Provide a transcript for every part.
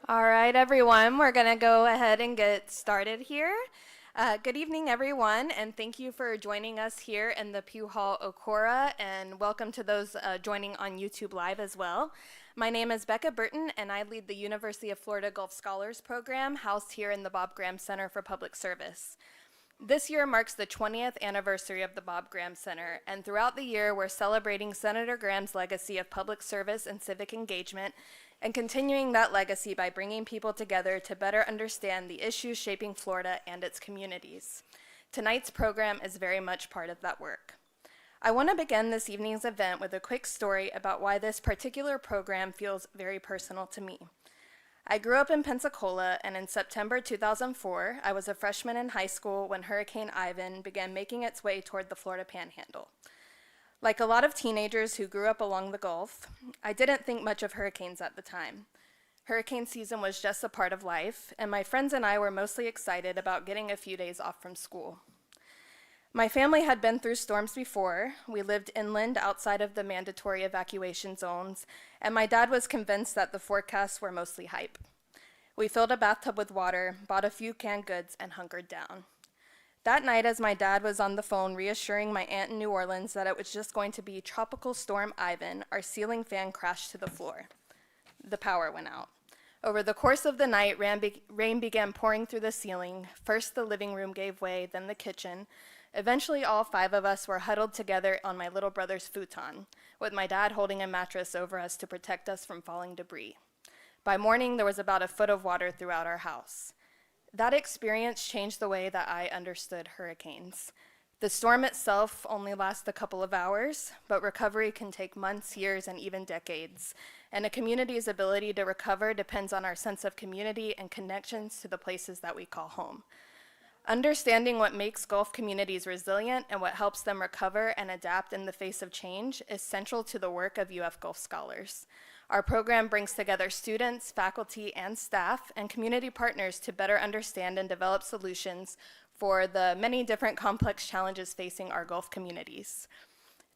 All right, everyone, we're going to go ahead and get started here. Good evening, everyone, and thank you for joining us here in the Pew Hall Okora, and welcome to those joining on YouTube Live as well. My name is Becca Burton, and I lead the University of Florida Gulf Scholars Program, housed here in the Bob Graham Center for Public Service. This year marks the 20th anniversary of the Bob Graham Center, and throughout the year, we're celebrating Senator Graham's legacy of public service and civic engagement, and continuing that legacy by bringing people together to better understand the issues shaping Florida and its communities. Tonight's program is very much part of that work. I want to begin this evening's event with a quick story about why this particular program feels very personal to me. I grew up in Pensacola, and in September 2004, I was a freshman in high school when Hurricane Ivan began making its way toward the Florida Panhandle. Like a lot of teenagers who grew up along the Gulf, I didn't think much of hurricanes at the time. Hurricane season was just a part of life, and my friends and I were mostly excited about getting a few days off from school. My family had been through storms before. We lived inland outside of the mandatory evacuation zones, and my dad was convinced that the forecasts were mostly hype. We filled a bathtub with water, bought a few canned goods, and hunkered down. That night, as my dad was on the phone reassuring my aunt in New Orleans that it was just going to be Tropical Storm Ivan, our ceiling fan crashed to the floor. The power went out. Over the course of the night, rain began pouring through the ceiling. First, the living room gave way, then the kitchen. Eventually, all 5 of us were huddled together on my little brother's futon, with my dad holding a mattress over us to protect us from falling debris. By morning, there was about a foot of water throughout our house. That experience changed the way that I understood hurricanes. The storm itself only lasts a couple of hours, but recovery can take months, years, and even decades. And a community's ability to recover depends on our sense of community and connections to the places that we call home. Understanding what makes Gulf communities resilient and what helps them recover and adapt in the face of change is central to the work of UF Gulf Scholars. Our program brings together students, faculty, and staff, and community partners to better understand and develop solutions for the many different complex challenges facing our Gulf communities.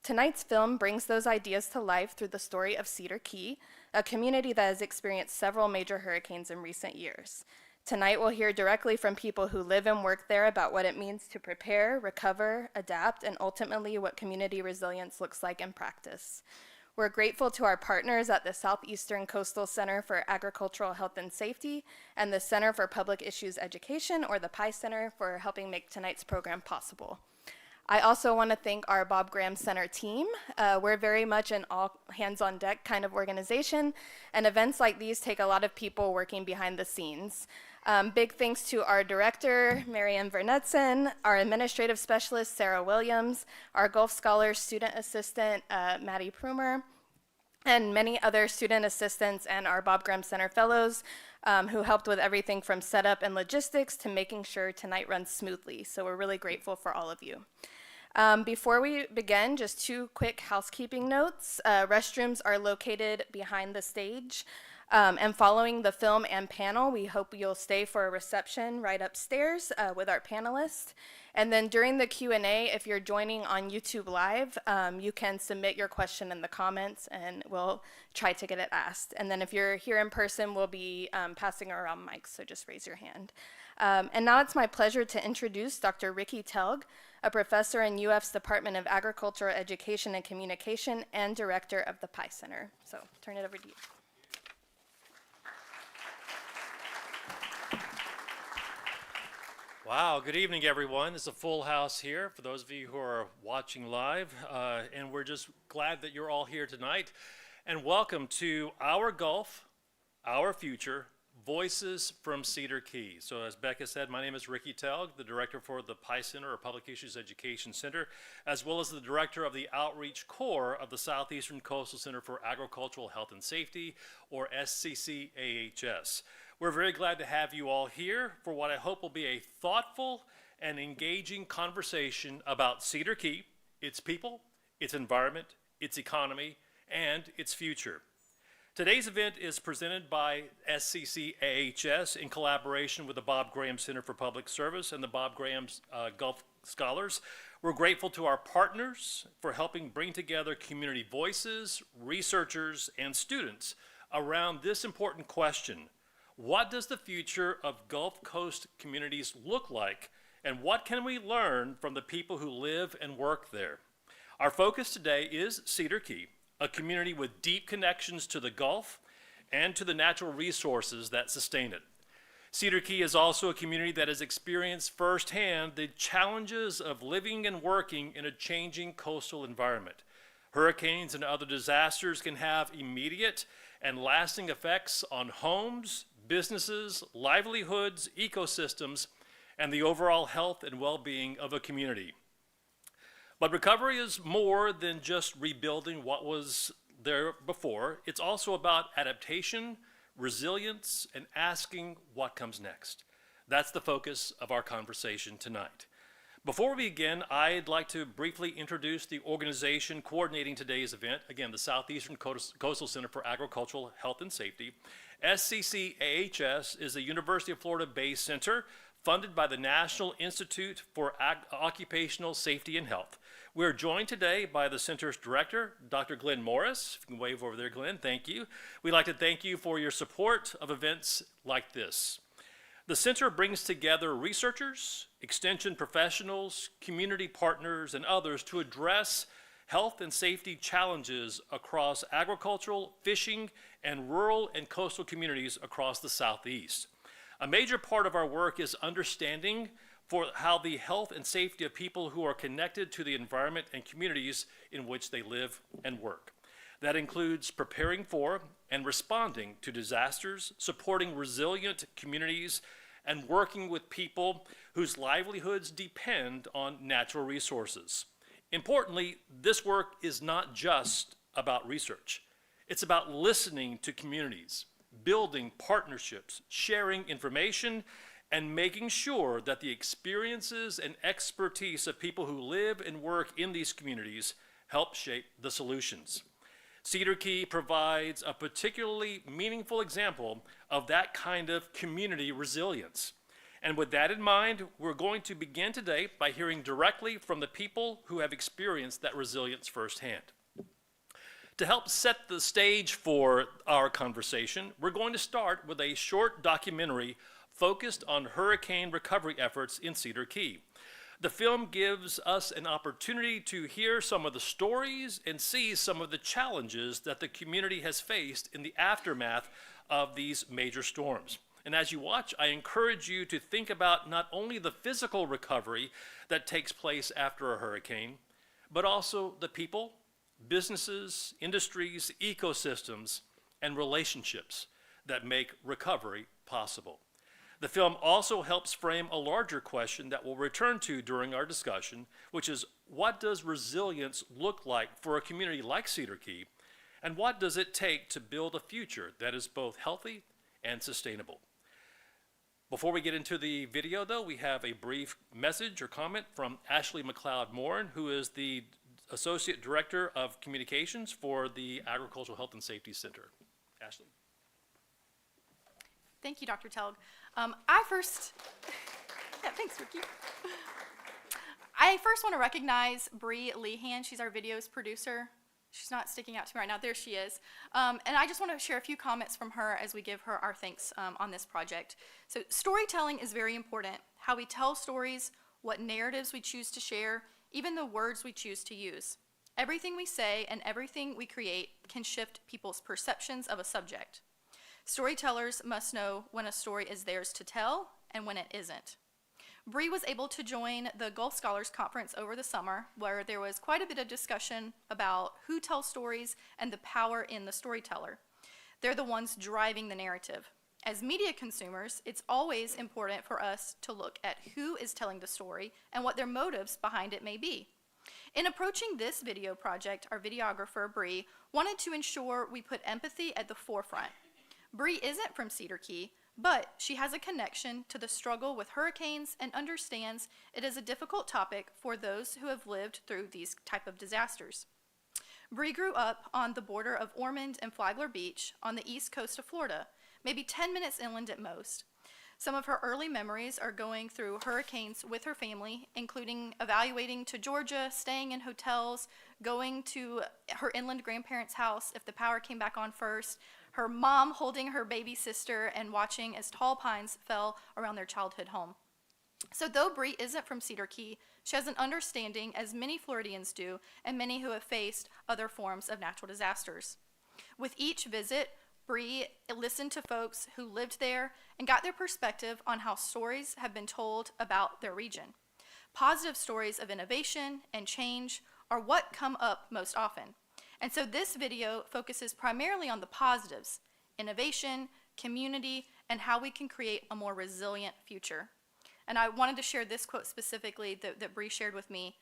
Tonight's film brings those ideas to life through the story of Cedar Key, a community that has experienced several major hurricanes in recent years. Tonight we'll hear directly from people who live and work there about what it means to prepare, recover, adapt, and ultimately what community resilience looks like in practice. We're grateful to our partners at the Southeastern Coastal Center for Agricultural Health and Safety and the Center for Public Issues Education, or the PI Center, for helping make tonight's program possible. I also want to thank our Bob Graham Center team. We're very much an all hands on deck kind of organization, and events like these take a lot of people working behind the scenes. Big thanks to our director, Marianne Vernetson, our administrative specialist, Sarah Williams, our Gulf Scholars student assistant, Maddie Prumer, and many other student assistants and our Bob Graham Center fellows who helped with everything from setup and logistics to making sure tonight runs smoothly. So we're really grateful for all of you. Before we begin, just 2 quick housekeeping notes. Restrooms are located behind the stage. And following the film and panel, we hope you'll stay for a reception right upstairs with our panelists. And then during the Q&A, if you're joining on YouTube Live, you can submit your question in the comments and we'll try to get it asked. And then if you're here in person, we'll be passing around mics, so just raise your hand. And now it's my pleasure to introduce Dr. Ricky Telg, a professor in UF's Department of Agricultural Education and Communication and director of the PI Center. So turn it over to you. Wow, good evening, everyone. It's a full house here for those of you who are watching live, and we're just glad that you're all here tonight. And welcome to Our Gulf, Our Future, Voices from Cedar Key. So as Becca said, my name is Ricky Telg, the director for the PI Center, or Public Issues Education Center, as well as the director of the Outreach Core of the Southeastern Coastal Center for Agricultural Health and Safety, or SCCAHS. We're very glad to have you all here for what I hope will be a thoughtful and engaging conversation about Cedar Key, its people, its environment, its economy, and its future. Today's event is presented by SCCAHS in collaboration with the Bob Graham Center for Public Service and the Bob Graham Gulf Scholars. We're grateful to our partners for helping bring together community voices, researchers, and students around this important question. What does the future of Gulf Coast communities look like, and what can we learn from the people who live and work there? Our focus today is Cedar Key, a community with deep connections to the Gulf and to the natural resources that sustain it. Cedar Key is also a community that has experienced firsthand the challenges of living and working in a changing coastal environment. Hurricanes and other disasters can have immediate and lasting effects on homes, businesses, livelihoods, ecosystems, and the overall health and well-being of a community. But recovery is more than just rebuilding what was there before. It's also about adaptation, resilience, and asking what comes next. That's the focus of our conversation tonight. Before we begin, I'd like to briefly introduce the organization coordinating today's event. Again, the Southeastern Coastal Center for Agricultural Health and Safety. SCCAHS is a University of Florida-based center funded by the National Institute for Occupational Safety and Health. We're joined today by the center's director, Dr. Glenn Morris. If you can wave over there, Glenn, thank you. We'd like to thank you for your support of events like this. The center brings together researchers, extension professionals, community partners, and others to address health and safety challenges across agricultural, fishing, and rural and coastal communities across the Southeast. A major part of our work is understanding for how the health and safety of people who are connected to the environment and communities in which they live and work. That includes preparing for and responding to disasters, supporting resilient communities, and working with people whose livelihoods depend on natural resources. Importantly, this work is not just about research. It's about listening to communities, building partnerships, sharing information, and making sure that the experiences and expertise of people who live and work in these communities help shape the solutions. Cedar Key provides a particularly meaningful example of that kind of community resilience. And with that in mind, we're going to begin today by hearing directly from the people who have experienced that resilience firsthand. To help set the stage for our conversation, we're going to start with a short documentary focused on hurricane recovery efforts in Cedar Key. The film gives us an opportunity to hear some of the stories and see some of the challenges that the community has faced in the aftermath of these major storms. And as you watch, I encourage you to think about not only the physical recovery that takes place after a hurricane, but also the people, businesses, industries, ecosystems, and relationships that make recovery possible. The film also helps frame a larger question that we'll return to during our discussion, which is, what does resilience look like for a community like Cedar Key, and what does it take to build a future that is both healthy and sustainable? Before we get into the video, though, we have a brief message or comment from Ashley McLeod-Morin, who is the Associate Director of Communications for the Agricultural Health and Safety Center. Ashley. Thank you, Dr. Telg. Thanks, Ricky. I first want to recognize Bree Lehan. She's our videos producer. She's not sticking out to me right now. There she is. And I just want to share a few comments from her as we give her our thanks on this project. So storytelling is very important. How we tell stories, what narratives we choose to share, even the words we choose to use. Everything we say and everything we create can shift people's perceptions of a subject. Storytellers must know when a story is theirs to tell and when it isn't. Bree was able to join the Gulf Scholars Conference over the summer, where there was quite a bit of discussion about who tells stories and the power in the storyteller. They're the ones driving the narrative. As media consumers, it's always important for us to look at who is telling the story and what their motives behind it may be. In approaching this video project, our videographer, Bree, wanted to ensure we put empathy at the forefront. Bree isn't from Cedar Key, but she has a connection to the struggle with hurricanes and understands it is a difficult topic for those who have lived through these type of disasters. Bree grew up on the border of Ormond and Flagler Beach on the east coast of Florida, maybe 10 minutes inland at most. Some of her early memories are going through hurricanes with her family, including evacuating to Georgia, staying in hotels, going to her inland grandparents' house if the power came back on first, her mom holding her baby sister and watching as tall pines fell around their childhood home. So though Bree isn't from Cedar Key, she has an understanding, as many Floridians do, and many who have faced other forms of natural disasters. With each visit, Bree listened to folks who lived there and got their perspective on how stories have been told about their region. Positive stories of innovation and change are what come up most often. And so this video focuses primarily on the positives: innovation, community, and how we can create a more resilient future. And I wanted to share this quote specifically that Bree shared with me.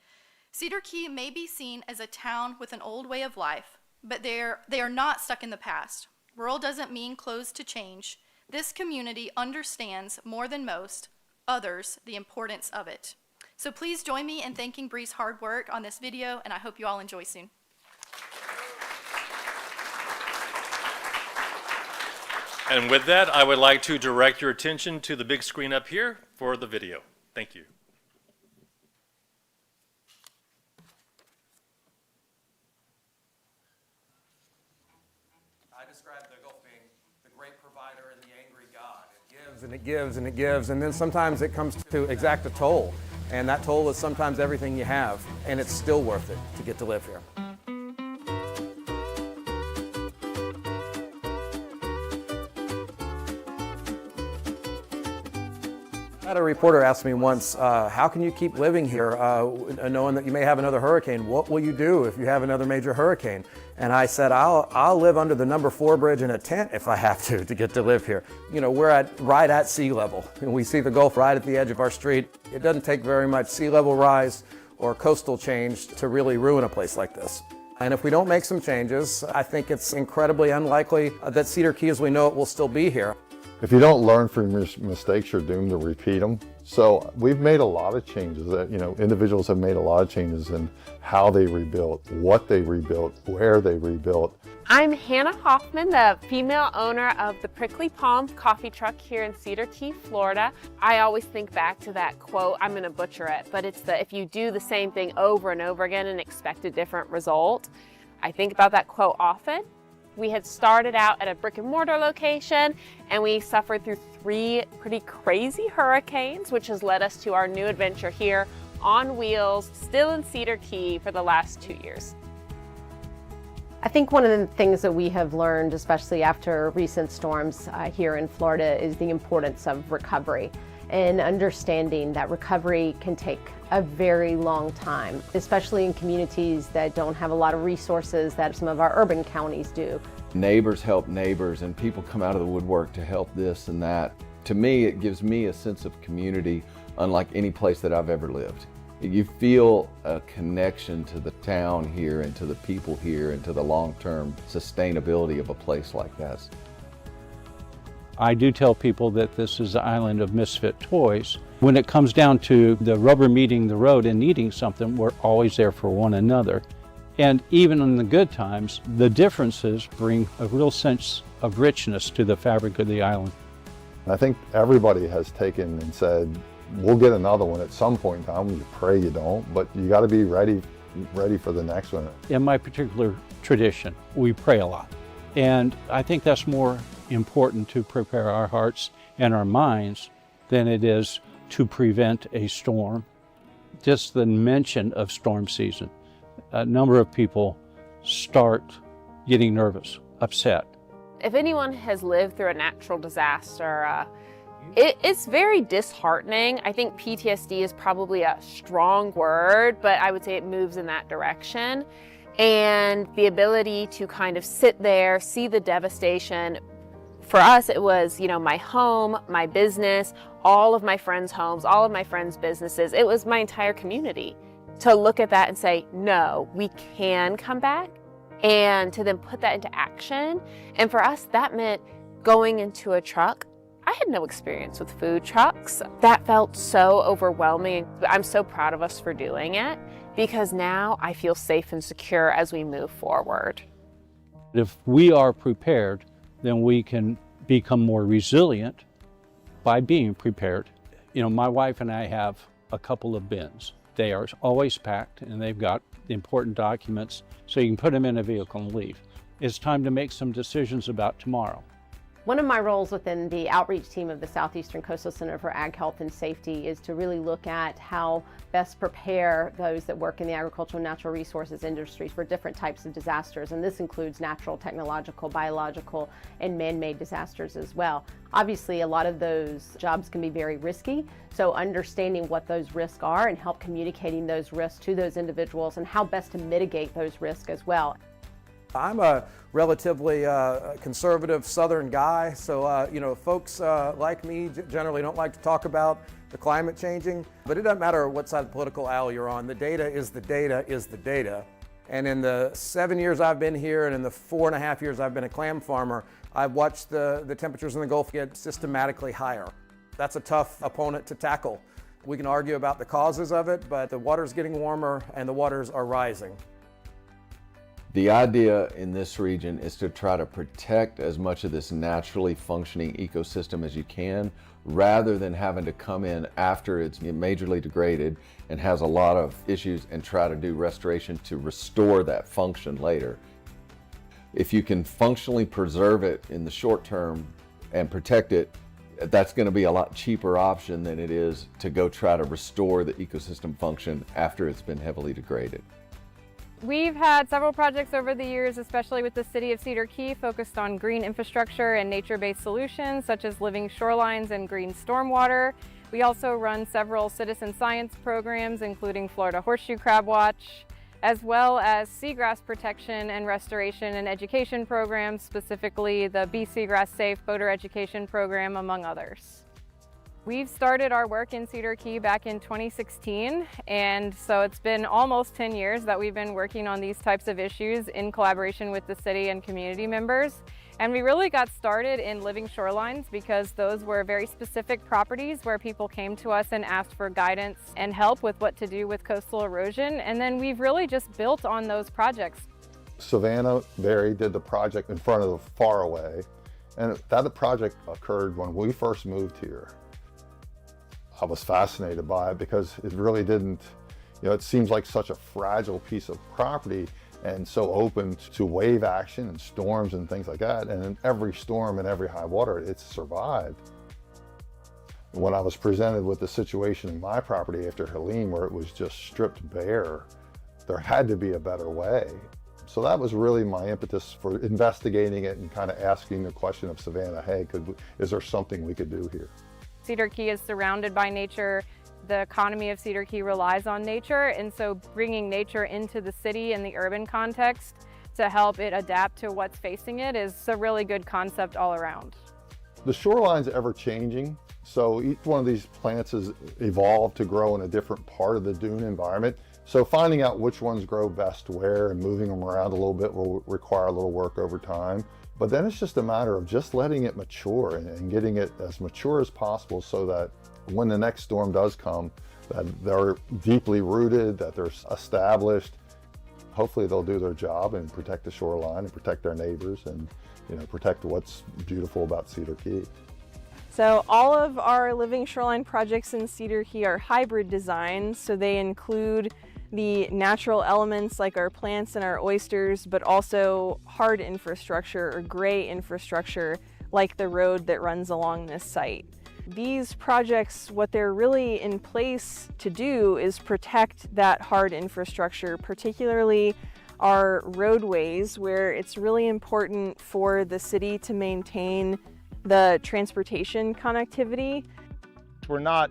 Cedar Key may be seen as a town with an old way of life, but they are not stuck in the past. Rural doesn't mean closed to change. This community understands more than most others the importance of it. So please join me in thanking Bree's hard work on this video, and I hope you all enjoy soon. And with that, I would like to direct your attention to the big screen up here for the video. Thank you. I describe the Gulf being the great provider and the angry God. It gives and it gives and it gives, and then sometimes it comes to exact a toll. And that toll is sometimes everything you have, and it's still worth it to get to live here. I had a reporter ask me once, how can you keep living here knowing that you may have another hurricane? What will you do if you have another major hurricane? And I said, I'll live under the number 4 bridge in a tent if I have to get to live here. You know, we're right at sea level, and we see the Gulf right at the edge of our street. It doesn't take very much sea level rise or coastal change to really ruin a place like this. And if we don't make some changes, I think it's incredibly unlikely that Cedar Key as we know it will still be here. If you don't learn from your mistakes, you're doomed to repeat them. So we've made a lot of changes that, individuals have made a lot of changes in how they rebuilt, what they rebuilt, where they rebuilt. I'm Hannah Hoffman, the female owner of the Prickly Palm coffee truck here in Cedar Key, Florida. I always think back to that quote, I'm gonna butcher it, but it's if you do the same thing over and over again and expect a different result. I think about that quote often. We had started out at a brick and mortar location, and we suffered through 3 pretty crazy hurricanes, which has led us to our new adventure here on wheels, still in Cedar Key for the last 2 years. I think one of the things that we have learned, especially after recent storms here in Florida, is the importance of recovery and understanding that recovery can take a very long time, especially in communities that don't have a lot of resources that some of our urban counties do. Neighbors help neighbors, and people come out of the woodwork to help this and that. To me, it gives me a sense of community unlike any place that I've ever lived. You feel a connection to the town here and to the people here and to the long-term sustainability of a place like that. I do tell people that this is the island of misfit toys. When it comes down to the rubber meeting the road and needing something, we're always there for one another. And even in the good times, the differences bring a real sense of richness to the fabric of the island. I think everybody has taken and said, we'll get another one at some point in time. You pray you don't, but you got to be ready for the next one. In my particular tradition, we pray a lot. And I think that's more important to prepare our hearts and our minds than it is to prevent a storm. Just the mention of storm season, a number of people start getting nervous, upset. If anyone has lived through a natural disaster, it's very disheartening. I think PTSD is probably a strong word, but I would say it moves in that direction. And the ability to kind of sit there, see the devastation. For us, it was, my home, my business, all of my friends' homes, all of my friends' businesses. It was my entire community. To look at that and say, no, we can come back, and to then put that into action. And for us, that meant going into a truck. I had no experience with food trucks. That felt so overwhelming. I'm so proud of us for doing it, because now I feel safe and secure as we move forward. If we are prepared, then we can become more resilient by being prepared. My wife and I have a couple of bins. They are always packed, and they've got important documents, so you can put them in a vehicle and leave. It's time to make some decisions about tomorrow. One of my roles within the outreach team of the Southeastern Coastal Center for Ag Health and Safety is to really look at how best prepare those that work in the agricultural and natural resources industries for different types of disasters. And this includes natural, technological, biological, and man-made disasters as well. Obviously, a lot of those jobs can be very risky. So understanding what those risks are and help communicating those risks to those individuals and how best to mitigate those risks as well. I'm a relatively conservative Southern guy, so folks like me generally don't like to talk about the climate changing, but it doesn't matter what side of the political aisle you're on. The data is the data is the data. And in the 7 years I've been here and in the 4.5 years I've been a clam farmer, I've watched the temperatures in the Gulf get systematically higher. That's a tough opponent to tackle. We can argue about the causes of it, but the water's getting warmer and the waters are rising. The idea in this region is to try to protect as much of this naturally functioning ecosystem as you can, rather than having to come in after it's majorly degraded and has a lot of issues and try to do restoration to restore that function later. If you can functionally preserve it in the short term and protect it, that's going to be a lot cheaper option than it is to go try to restore the ecosystem function after it's been heavily degraded. We've had several projects over the years, especially with the City of Cedar Key, focused on green infrastructure and nature-based solutions such as living shorelines and green stormwater. We also run several citizen science programs, including Florida Horseshoe Crab Watch, as well as seagrass protection and restoration and education programs, specifically the Be Seagrass Safe Boater Education Program, among others. We've started our work in Cedar Key back in 2016, and so it's been almost 10 years that we've been working on these types of issues in collaboration with the city and community members. And we really got started in living shorelines because those were very specific properties where people came to us and asked for guidance and help with what to do with coastal erosion. And then we've really just built on those projects. Savannah Berry did the project in front of the Faraway, and that project occurred when we first moved here. I was fascinated by it because it really didn't, it seems like such a fragile piece of property and so open to wave action and storms and things like that. And in every storm and every high water, it's survived. When I was presented with the situation in my property after Helene, where it was just stripped bare, there had to be a better way. So that was really my impetus for investigating it and kind of asking the question of Savannah, hey, is there something we could do here? Cedar Key is surrounded by nature. The economy of Cedar Key relies on nature, and so bringing nature into the city and the urban context to help it adapt to what's facing it is a really good concept all around. The shoreline's ever changing, so each one of these plants has evolved to grow in a different part of the dune environment. So finding out which ones grow best where and moving them around a little bit will require a little work over time. But then it's just a matter of just letting it mature and getting it as mature as possible so that when the next storm does come, that they're deeply rooted, that they're established. Hopefully they'll do their job and protect the shoreline and protect their neighbors and protect what's beautiful about Cedar Key. So all of our living shoreline projects in Cedar Key are hybrid designs, so they include the natural elements like our plants and our oysters, but also hard infrastructure or gray infrastructure like the road that runs along this site. These projects, what they're really in place to do is protect that hard infrastructure, particularly our roadways, where it's really important for the city to maintain the transportation connectivity. We're not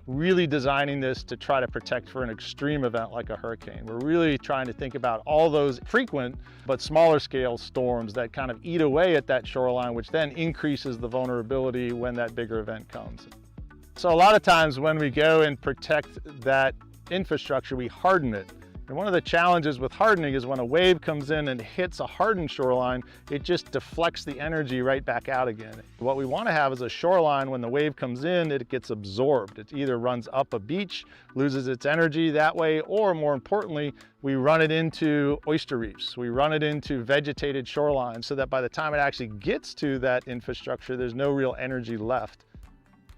really designing this to try to protect for an extreme event like a hurricane. We're really trying to think about all those frequent but smaller scale storms that kind of eat away at that shoreline, which then increases the vulnerability when that bigger event comes. So a lot of times when we go and protect that infrastructure, we harden it. And one of the challenges with hardening is when a wave comes in and hits a hardened shoreline, it just deflects the energy right back out again. What we want to have is a shoreline when the wave comes in, it gets absorbed. It either runs up a beach, loses its energy that way, or more importantly, we run it into oyster reefs. We run it into vegetated shorelines so that by the time it actually gets to that infrastructure, there's no real energy left.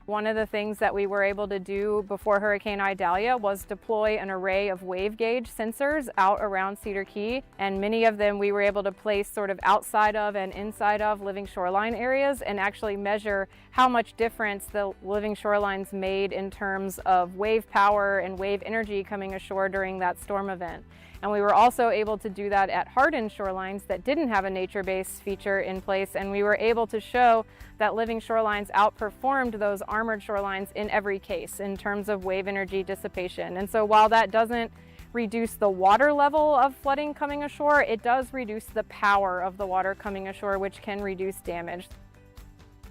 One of the things that we were able to do before Hurricane Idalia was deploy an array of wave gauge sensors out around Cedar Key, and many of them we were able to place sort of outside of and inside of living shoreline areas and actually measure how much difference the living shorelines made in terms of wave power and wave energy coming ashore during that storm event. And we were also able to do that at hardened shorelines that didn't have a nature-based feature in place, and we were able to show that living shorelines outperformed those armored shorelines in every case in terms of wave energy dissipation. And so while that doesn't reduce the water level of flooding coming ashore, it does reduce the power of the water coming ashore, which can reduce damage.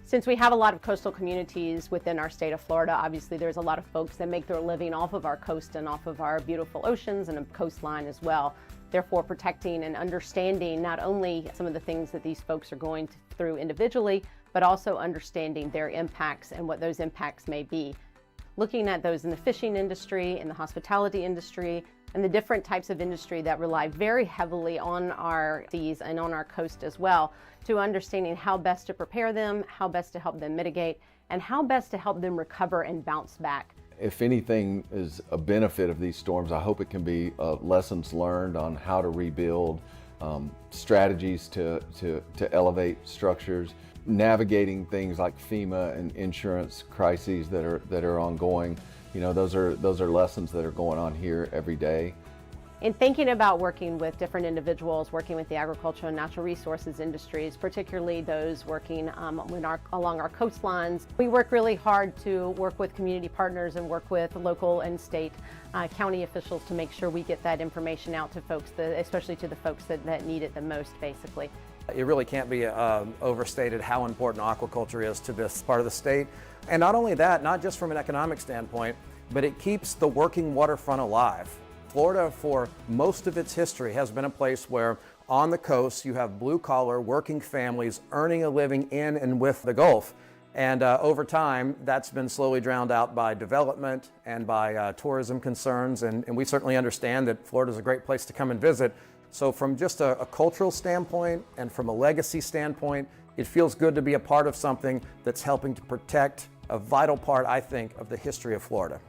Since we have a lot of coastal communities within our state of Florida, obviously there's a lot of folks that make their living off of our coast and off of our beautiful oceans and a coastline as well. Therefore, protecting and understanding not only some of the things that these folks are going through individually, but also understanding their impacts and what those impacts may be. Looking at those in the fishing industry, in the hospitality industry, and the different types of industry that rely very heavily on our seas and on our coast as well, to understanding how best to prepare them, how best to help them mitigate, and how best to help them recover and bounce back. If anything is a benefit of these storms, I hope it can be lessons learned on how to rebuild, strategies to elevate structures, navigating things like FEMA and insurance crises that are ongoing. You know, those are lessons that are going on here every day. In thinking about working with different individuals, working with the agricultural and natural resources industries, particularly those working along our coastlines, we work really hard to work with community partners and work with local and state county officials to make sure we get that information out to folks, especially to the folks that need it the most, basically. It really can't be overstated how important aquaculture is to this part of the state. And not only that, not just from an economic standpoint, but it keeps the working waterfront alive. Florida, for most of its history, has been a place where on the coast you have blue-collar working families earning a living in and with the Gulf. And over time, that's been slowly drowned out by development and by tourism concerns. And we certainly understand that Florida's a great place to come and visit. So from just a cultural standpoint and from a legacy standpoint, it feels good to be a part of something that's helping to protect a vital part, I think, of the history of Florida.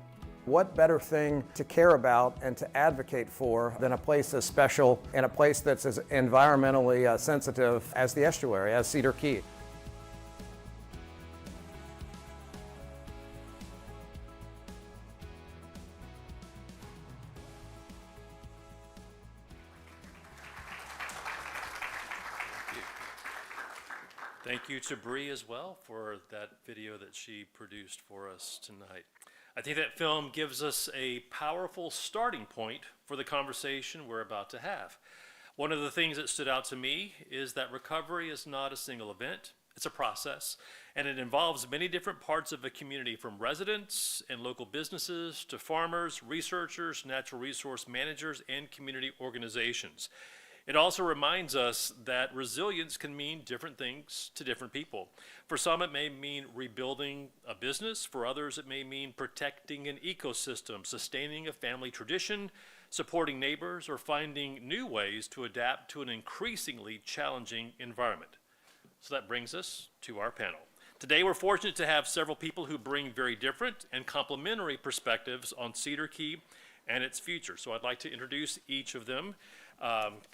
What better thing to care about and to advocate for than a place as special and a place that's as environmentally sensitive as the estuary, as Cedar Key? Thank you to Bree as well for that video that she produced for us tonight. I think that film gives us a powerful starting point for the conversation we're about to have. One of the things that stood out to me is that recovery is not a single event, it's a process, and it involves many different parts of a community, from residents and local businesses to farmers, researchers, natural resource managers, and community organizations. It also reminds us that resilience can mean different things to different people. For some, it may mean rebuilding a business. For others, it may mean protecting an ecosystem, sustaining a family tradition, supporting neighbors, or finding new ways to adapt to an increasingly challenging environment. So that brings us to our panel. Today, we're fortunate to have several people who bring very different and complementary perspectives on Cedar Key and its future. So I'd like to introduce each of them.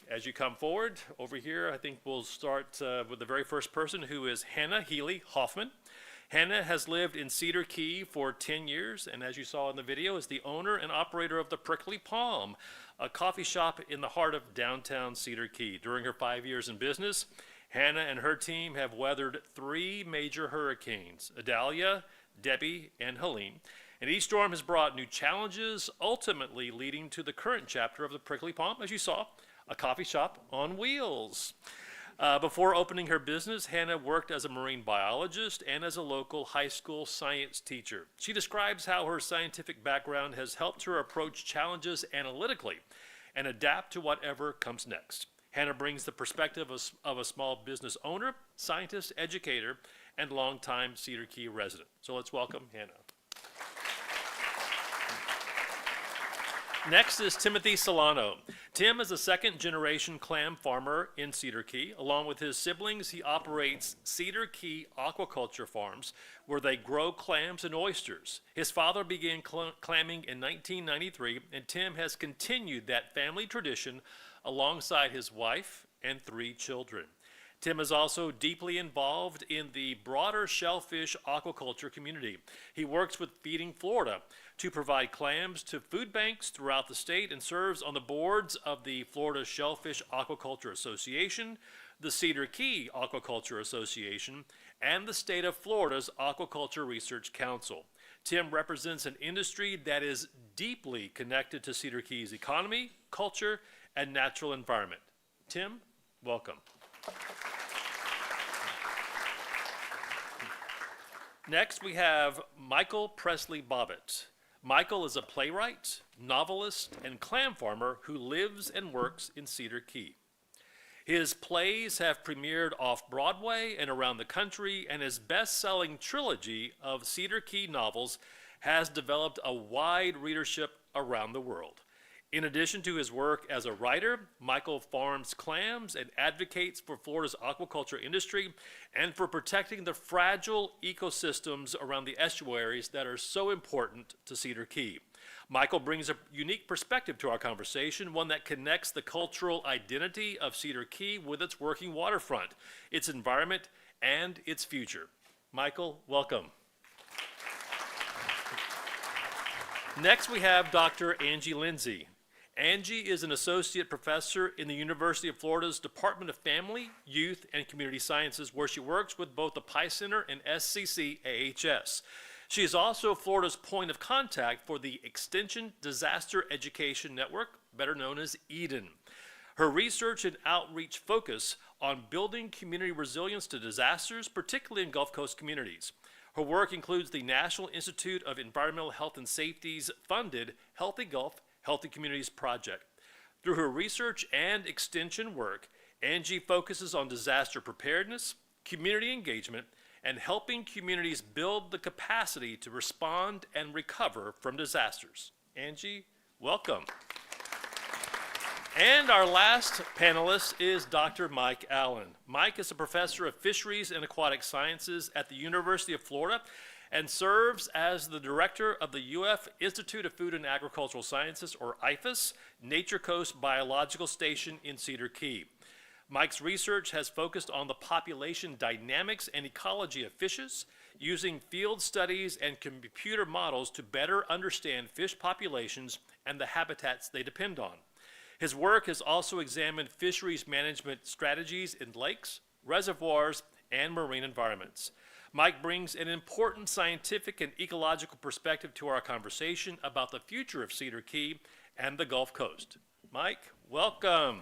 As you come forward over here, I think we'll start with the very first person, who is Hannah Healy Hoffman. Hannah has lived in Cedar Key for 10 years, and as you saw in the video, is the owner and operator of the Prickly Palm, a coffee shop in the heart of downtown Cedar Key. During her 5 years in business, Hannah and her team have weathered 3 major hurricanes: Idalia, Debbie, and Helene. And each storm has brought new challenges, ultimately leading to the current chapter of the Prickly Palm, as you saw, a coffee shop on wheels. Before opening her business, Hannah worked as a marine biologist and as a local high school science teacher. She describes how her scientific background has helped her approach challenges analytically and adapt to whatever comes next. Hannah brings the perspective of a small business owner, scientist, educator, and longtime Cedar Key resident. So let's welcome Hannah. Next is Timothy Solano. Tim is a second-generation clam farmer in Cedar Key. Along with his siblings, he operates Cedar Key aquaculture farms, where they grow clams and oysters. His father began clamming in 1993, and Tim has continued that family tradition alongside his wife and 3 children. Tim is also deeply involved in the broader shellfish aquaculture community. He works with Feeding Florida to provide clams to food banks throughout the state and serves on the boards of the Florida Shellfish Aquaculture Association, the Cedar Key Aquaculture Association, and the state of Florida's Aquaculture Research Council. Tim represents an industry that is deeply connected to Cedar Key's economy, culture, and natural environment. Tim, welcome. Next, we have Michael Presley Bobbitt. Michael is a playwright, novelist, and clam farmer who lives and works in Cedar Key. His plays have premiered off-Broadway and around the country, and his best-selling trilogy of Cedar Key novels has developed a wide readership around the world. In addition to his work as a writer, Michael farms clams and advocates for Florida's aquaculture industry and for protecting the fragile ecosystems around the estuaries that are so important to Cedar Key. Michael brings a unique perspective to our conversation, one that connects the cultural identity of Cedar Key with its working waterfront, its environment, and its future. Michael, welcome. Next, we have Dr. Angie Lindsay. Angie is an associate professor in the University of Florida's Department of Family, Youth, and Community Sciences, where she works with both the Pi Center and SCCAHS. She is also Florida's point of contact for the Extension Disaster Education Network, better known as EDEN. Her research and outreach focus on building community resilience to disasters, particularly in Gulf Coast communities. Her work includes the National Institute of Environmental Health and Safety's funded Healthy Gulf, Healthy Communities Project. Through her research and extension work, Angie focuses on disaster preparedness, community engagement, and helping communities build the capacity to respond and recover from disasters. Angie, welcome. And our last panelist is Dr. Mike Allen. Mike is a professor of fisheries and aquatic sciences at the University of Florida and serves as the director of the UF Institute of Food and Agricultural Sciences, or IFAS, Nature Coast Biological Station in Cedar Key. Mike's research has focused on the population dynamics and ecology of fishes, using field studies and computer models to better understand fish populations and the habitats they depend on. His work has also examined fisheries management strategies in lakes, reservoirs, and marine environments. Mike brings an important scientific and ecological perspective to our conversation about the future of Cedar Key and the Gulf Coast. Mike, welcome.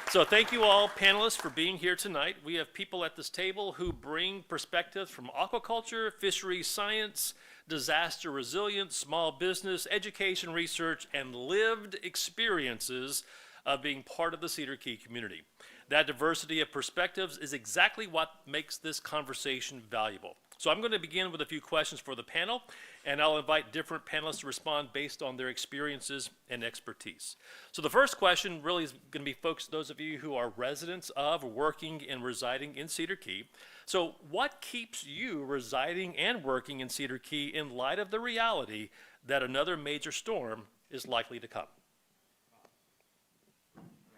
So thank you all panelists for being here tonight. We have people at this table who bring perspectives from aquaculture, fisheries science, disaster resilience, small business, education research, and lived experiences of being part of the Cedar Key community. That diversity of perspectives is exactly what makes this conversation valuable. So I'm going to begin with a few questions for the panel, and I'll invite different panelists to respond based on their experiences and expertise. So the first question really is going to be focused on those of you who are residents of, working, and residing in Cedar Key. So what keeps you residing and working in Cedar Key in light of the reality that another major storm is likely to come?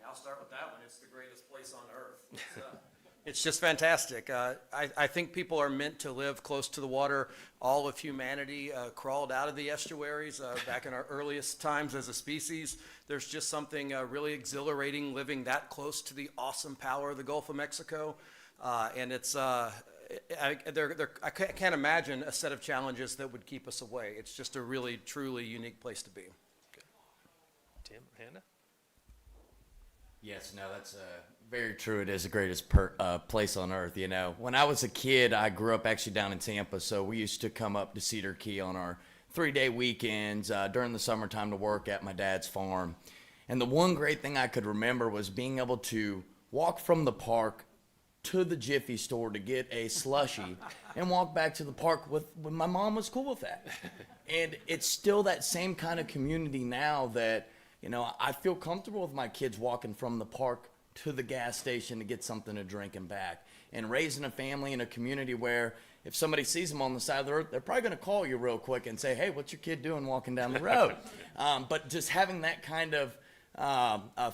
I'll start with that one. It's the greatest place on earth. It's just fantastic. I think people are meant to live close to the water. All of humanity crawled out of the estuaries back in our earliest times as a species. There's just something really exhilarating living that close to the awesome power of the Gulf of Mexico. And it's, I can't imagine a set of challenges that would keep us away. It's just a really, truly unique place to be. Good. Tim, Hannah? Yes, no, that's very true. It is the greatest place on earth. You know, when I was a kid, I grew up actually down in Tampa, so we used to come up to Cedar Key on our 3-day weekends during the summertime to work at my dad's farm. And the one great thing I could remember was being able to walk from the park to the Jiffy store to get a slushie and walk back to the park when my mom was cool with that. And it's still that same kind of community now that, you know, I feel comfortable with my kids walking from the park to the gas station to get something to drink and back. And raising a family in a community where if somebody sees them on the side of the road, they're probably going to call you real quick and say, hey, what's your kid doing walking down the road? But just having that kind of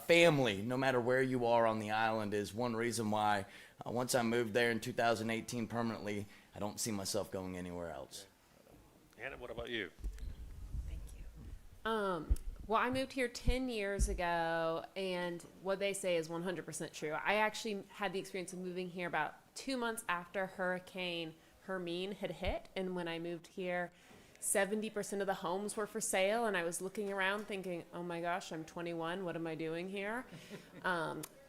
family, no matter where you are on the island, is one reason why once I moved there in 2018 permanently, I don't see myself going anywhere else. Hannah, what about you? Well, I moved here 10 years ago, and what they say is 100% true. I actually had the experience of moving here about 2 months after Hurricane Hermine had hit, and when I moved here, 70% of the homes were for sale, and I was looking around thinking, oh my gosh, I'm 21, what am I doing here?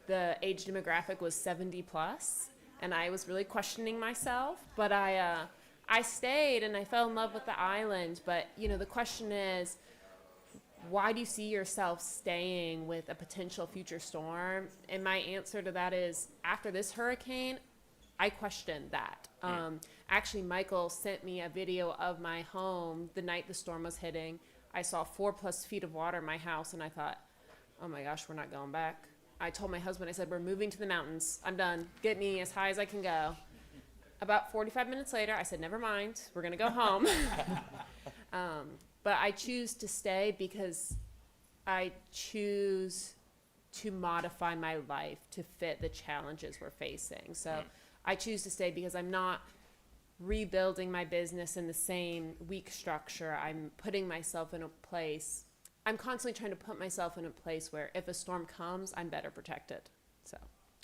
The age demographic was 70 plus, and I was really questioning myself, but I stayed and I fell in love with the island. But you know, the question is, why do you see yourself staying with a potential future storm? And my answer to that is, after this hurricane, I questioned that. Actually, Michael sent me a video of my home the night the storm was hitting. I saw 4+ feet of water in my house, and I thought, oh my gosh, we're not going back. I told my husband, I said, we're moving to the mountains. I'm done. Get me as high as I can go. About 45 minutes later, I said, never mind, we're going to go home. But I choose to stay because I choose to modify my life to fit the challenges we're facing. So I choose to stay because I'm not rebuilding my business in the same weak structure. I'm putting myself in a place, I'm constantly trying to put myself in a place where if a storm comes, I'm better protected. So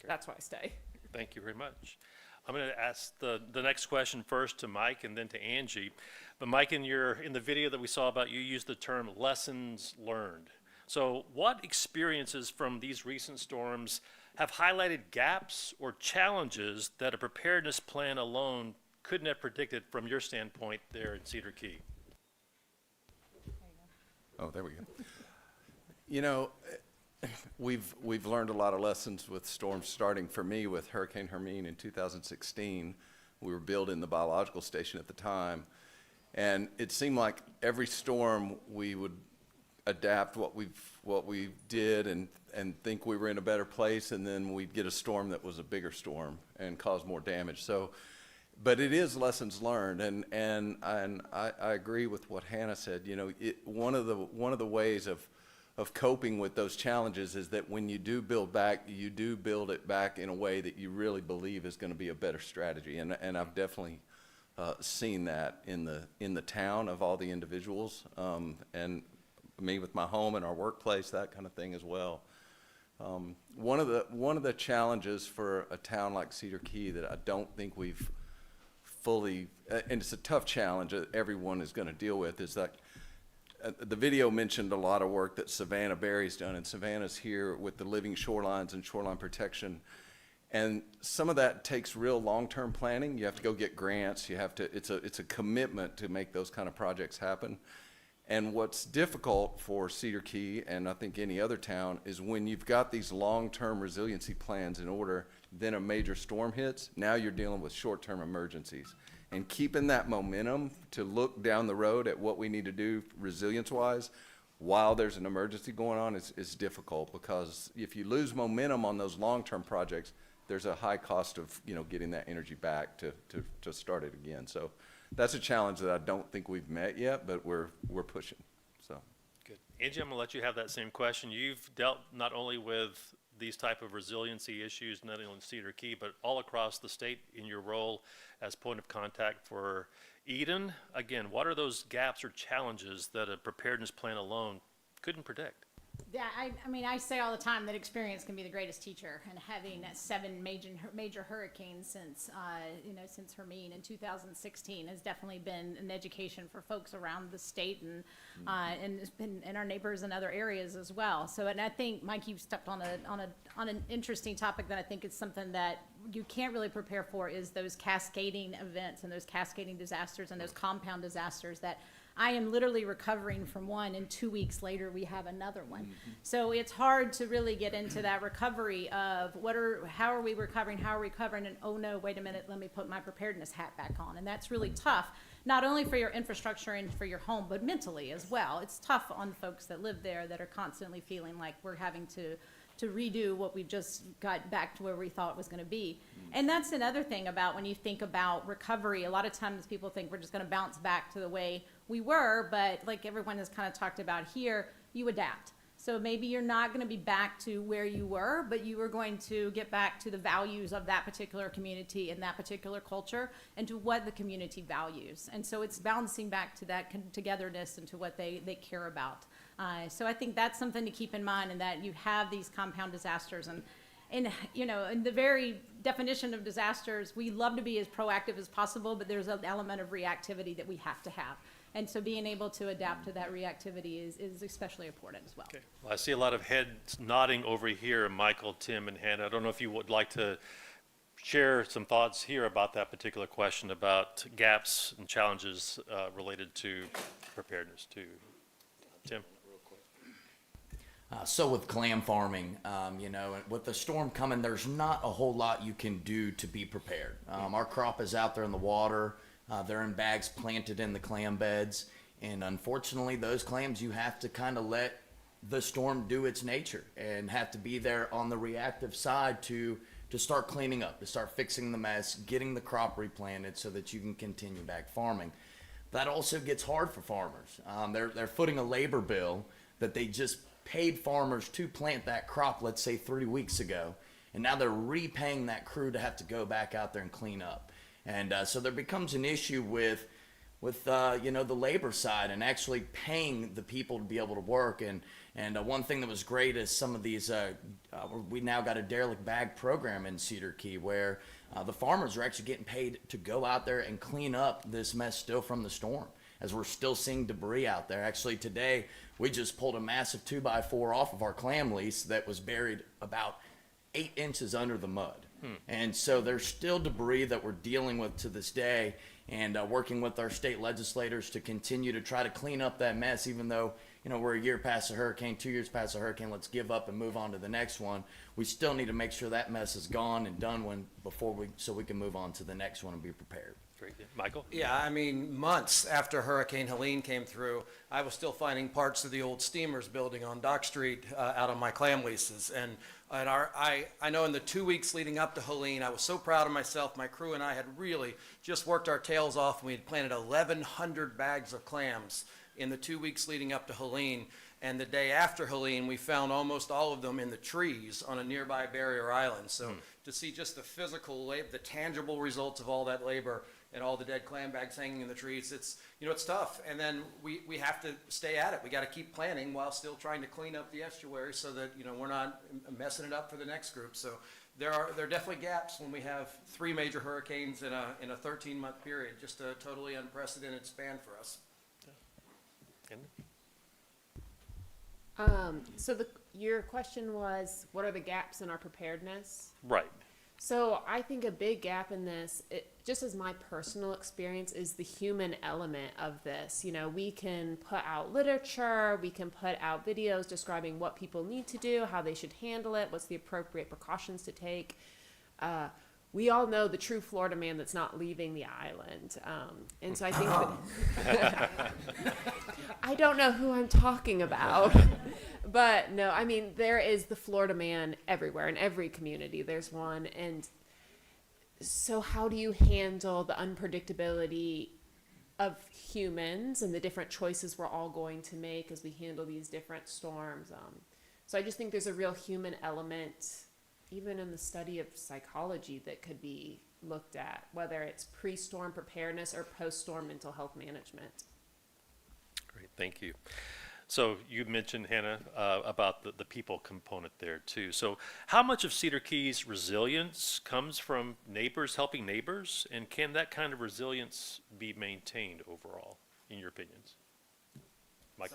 that's why I stay. Thank you very much. I'm going to ask the next question first to Mike and then to Angie. But Mike, in the video that we saw about you, used the term lessons learned. So what experiences from these recent storms have highlighted gaps or challenges that a preparedness plan alone couldn't have predicted from your standpoint there in Cedar Key? Oh, there we go. You know, we've learned a lot of lessons with storms, starting for me with Hurricane Hermine in 2016. We were building the biological station at the time, and it seemed like every storm we would adapt what we did and think we were in a better place, and then we'd get a storm that was a bigger storm and cause more damage. So, but it is lessons learned, and I agree with what Hannah said. You know, one of the ways of coping with those challenges is that when you do build back, you do build it back in a way that you really believe is going to be a better strategy. And I've definitely seen that in the town of all the individuals, and me with my home and our workplace, that kind of thing as well. One of the challenges for a town like Cedar Key that I don't think we've fully, and it's a tough challenge that everyone is going to deal with, is that the video mentioned a lot of work that Savannah Berry's done, and Savannah's here with the living shorelines and shoreline protection. And some of that takes real long-term planning. You have to go get grants. You have to, it's a commitment to make those kind of projects happen. And what's difficult for Cedar Key, and I think any other town, is when you've got these long-term resiliency plans in order, then a major storm hits, now you're dealing with short-term emergencies. And keeping that momentum to look down the road at what we need to do resilience-wise while there's an emergency going on is difficult, because if you lose momentum on those long-term projects, there's a high cost of, you know, getting that energy back to start it again. So that's a challenge that I don't think we've met yet, but we're pushing. So good. Angie, I'm going to let you have that same question. You've dealt not only with these type of resiliency issues, not only in Cedar Key, but all across the state in your role as point of contact for Eden. Again, what are those gaps or challenges that a preparedness plan alone couldn't predict? Yeah, I mean, I say all the time that experience can be the greatest teacher, and having 7 major hurricanes since since Hermine in 2016 has definitely been an education for folks around the state and our neighbors in other areas as well. So, and I think, Mike, you've stepped on an interesting topic that I think is something that you can't really prepare for, is those cascading events and those cascading disasters and those compound disasters that I am literally recovering from one, and 2 weeks later we have another one. Mm-hmm. So it's hard to really get into that recovery of how are we recovering, and oh no, wait a minute, let me put my preparedness hat back on. And that's really tough, not only for your infrastructure and for your home, but mentally as well. It's tough on folks that live there that are constantly feeling like we're having to redo what we just got back to where we thought it was going to be. And that's another thing about when you think about recovery. A lot of times people think we're just going to bounce back to the way we were, but like everyone has kind of talked about here, you adapt. So maybe you're not going to be back to where you were, but you are going to get back to the values of that particular community and that particular culture and to what the community values. And so it's bouncing back to that togetherness and to what they care about. So I think that's something to keep in mind, and that you have these compound disasters. And you know, in the very definition of disasters, we love to be as proactive as possible, but there's an element of reactivity that we have to have. And so being able to adapt to that reactivity is especially important as well. Okay. Well, I see a lot of heads nodding over here, Michael, Tim, and Hannah. I don't know if you would like to share some thoughts here about that particular question about gaps and challenges related to preparedness too. Tim? So with clam farming, you know, with the storm coming, there's not a whole lot you can do to be prepared. Our crop is out there in the water. They're in bags planted in the clam beds. And unfortunately, those clams, you have to kind of let the storm do its nature and have to be there on the reactive side to start cleaning up, to start fixing the mess, getting the crop replanted so that you can continue back farming. That also gets hard for farmers. They're footing a labor bill that they just paid farmers to plant that crop, let's say 3 weeks ago, and now they're repaying that crew to have to go back out there and clean up. And so there becomes an issue with you know, the labor side and actually paying the people to be able to work. And one thing that was great is some of these, we now got a derelict bag program in Cedar Key where the farmers are actually getting paid to go out there and clean up this mess still from the storm, as we're still seeing debris out there. Actually today, we just pulled a massive 2x4 off of our clam lease that was buried about 8 inches under the mud. And so there's still debris that we're dealing with to this day, and working with our state legislators to continue to try to clean up that mess, even though, you know, we're a year past a hurricane, 2 years past a hurricane, let's give up and move on to the next one. We still need to make sure that mess is gone and done so we can move on to the next one and be prepared. Great. Michael? Yeah, I mean, months after Hurricane Helene came through, I was still finding parts of the old steamers building on Dock Street out on my clam leases. And I know in the 2 weeks leading up to Helene, I was so proud of myself. My crew and I had really just worked our tails off, and we had planted 1,100 bags of clams in the 2 weeks leading up to Helene. And the day after Helene, we found almost all of them in the trees on a nearby barrier island. So to see just the physical, the tangible results of all that labor and all the dead clam bags hanging in the trees, it's, you know, it's tough. And then we have to stay at it. We got to keep planting while still trying to clean up the estuary so that, you know, we're not messing it up for the next group. So there are definitely gaps when we have 3 major hurricanes in a 13-month period. Just a totally unprecedented span for us. So your question was, what are the gaps in our preparedness? Right. So I think a big gap in this, just as my personal experience, is the human element of this. You know, we can put out literature, we can put out videos describing what people need to do, how they should handle it, what's the appropriate precautions to take. We all know the true Florida man that's not leaving the island. And so I think that I don't know who I'm talking about. But no, I mean, there is the Florida man everywhere. In every community, there's one. And so how do you handle the unpredictability of humans and the different choices we're all going to make as we handle these different storms? So I just think there's a real human element, even in the study of psychology, that could be looked at, whether it's pre-storm preparedness or post-storm mental health management. Great, thank you. So you mentioned, Hannah, about the people component there too. So how much of Cedar Key's resilience comes from neighbors helping neighbors, and can that kind of resilience be maintained overall, in your opinions? Mike?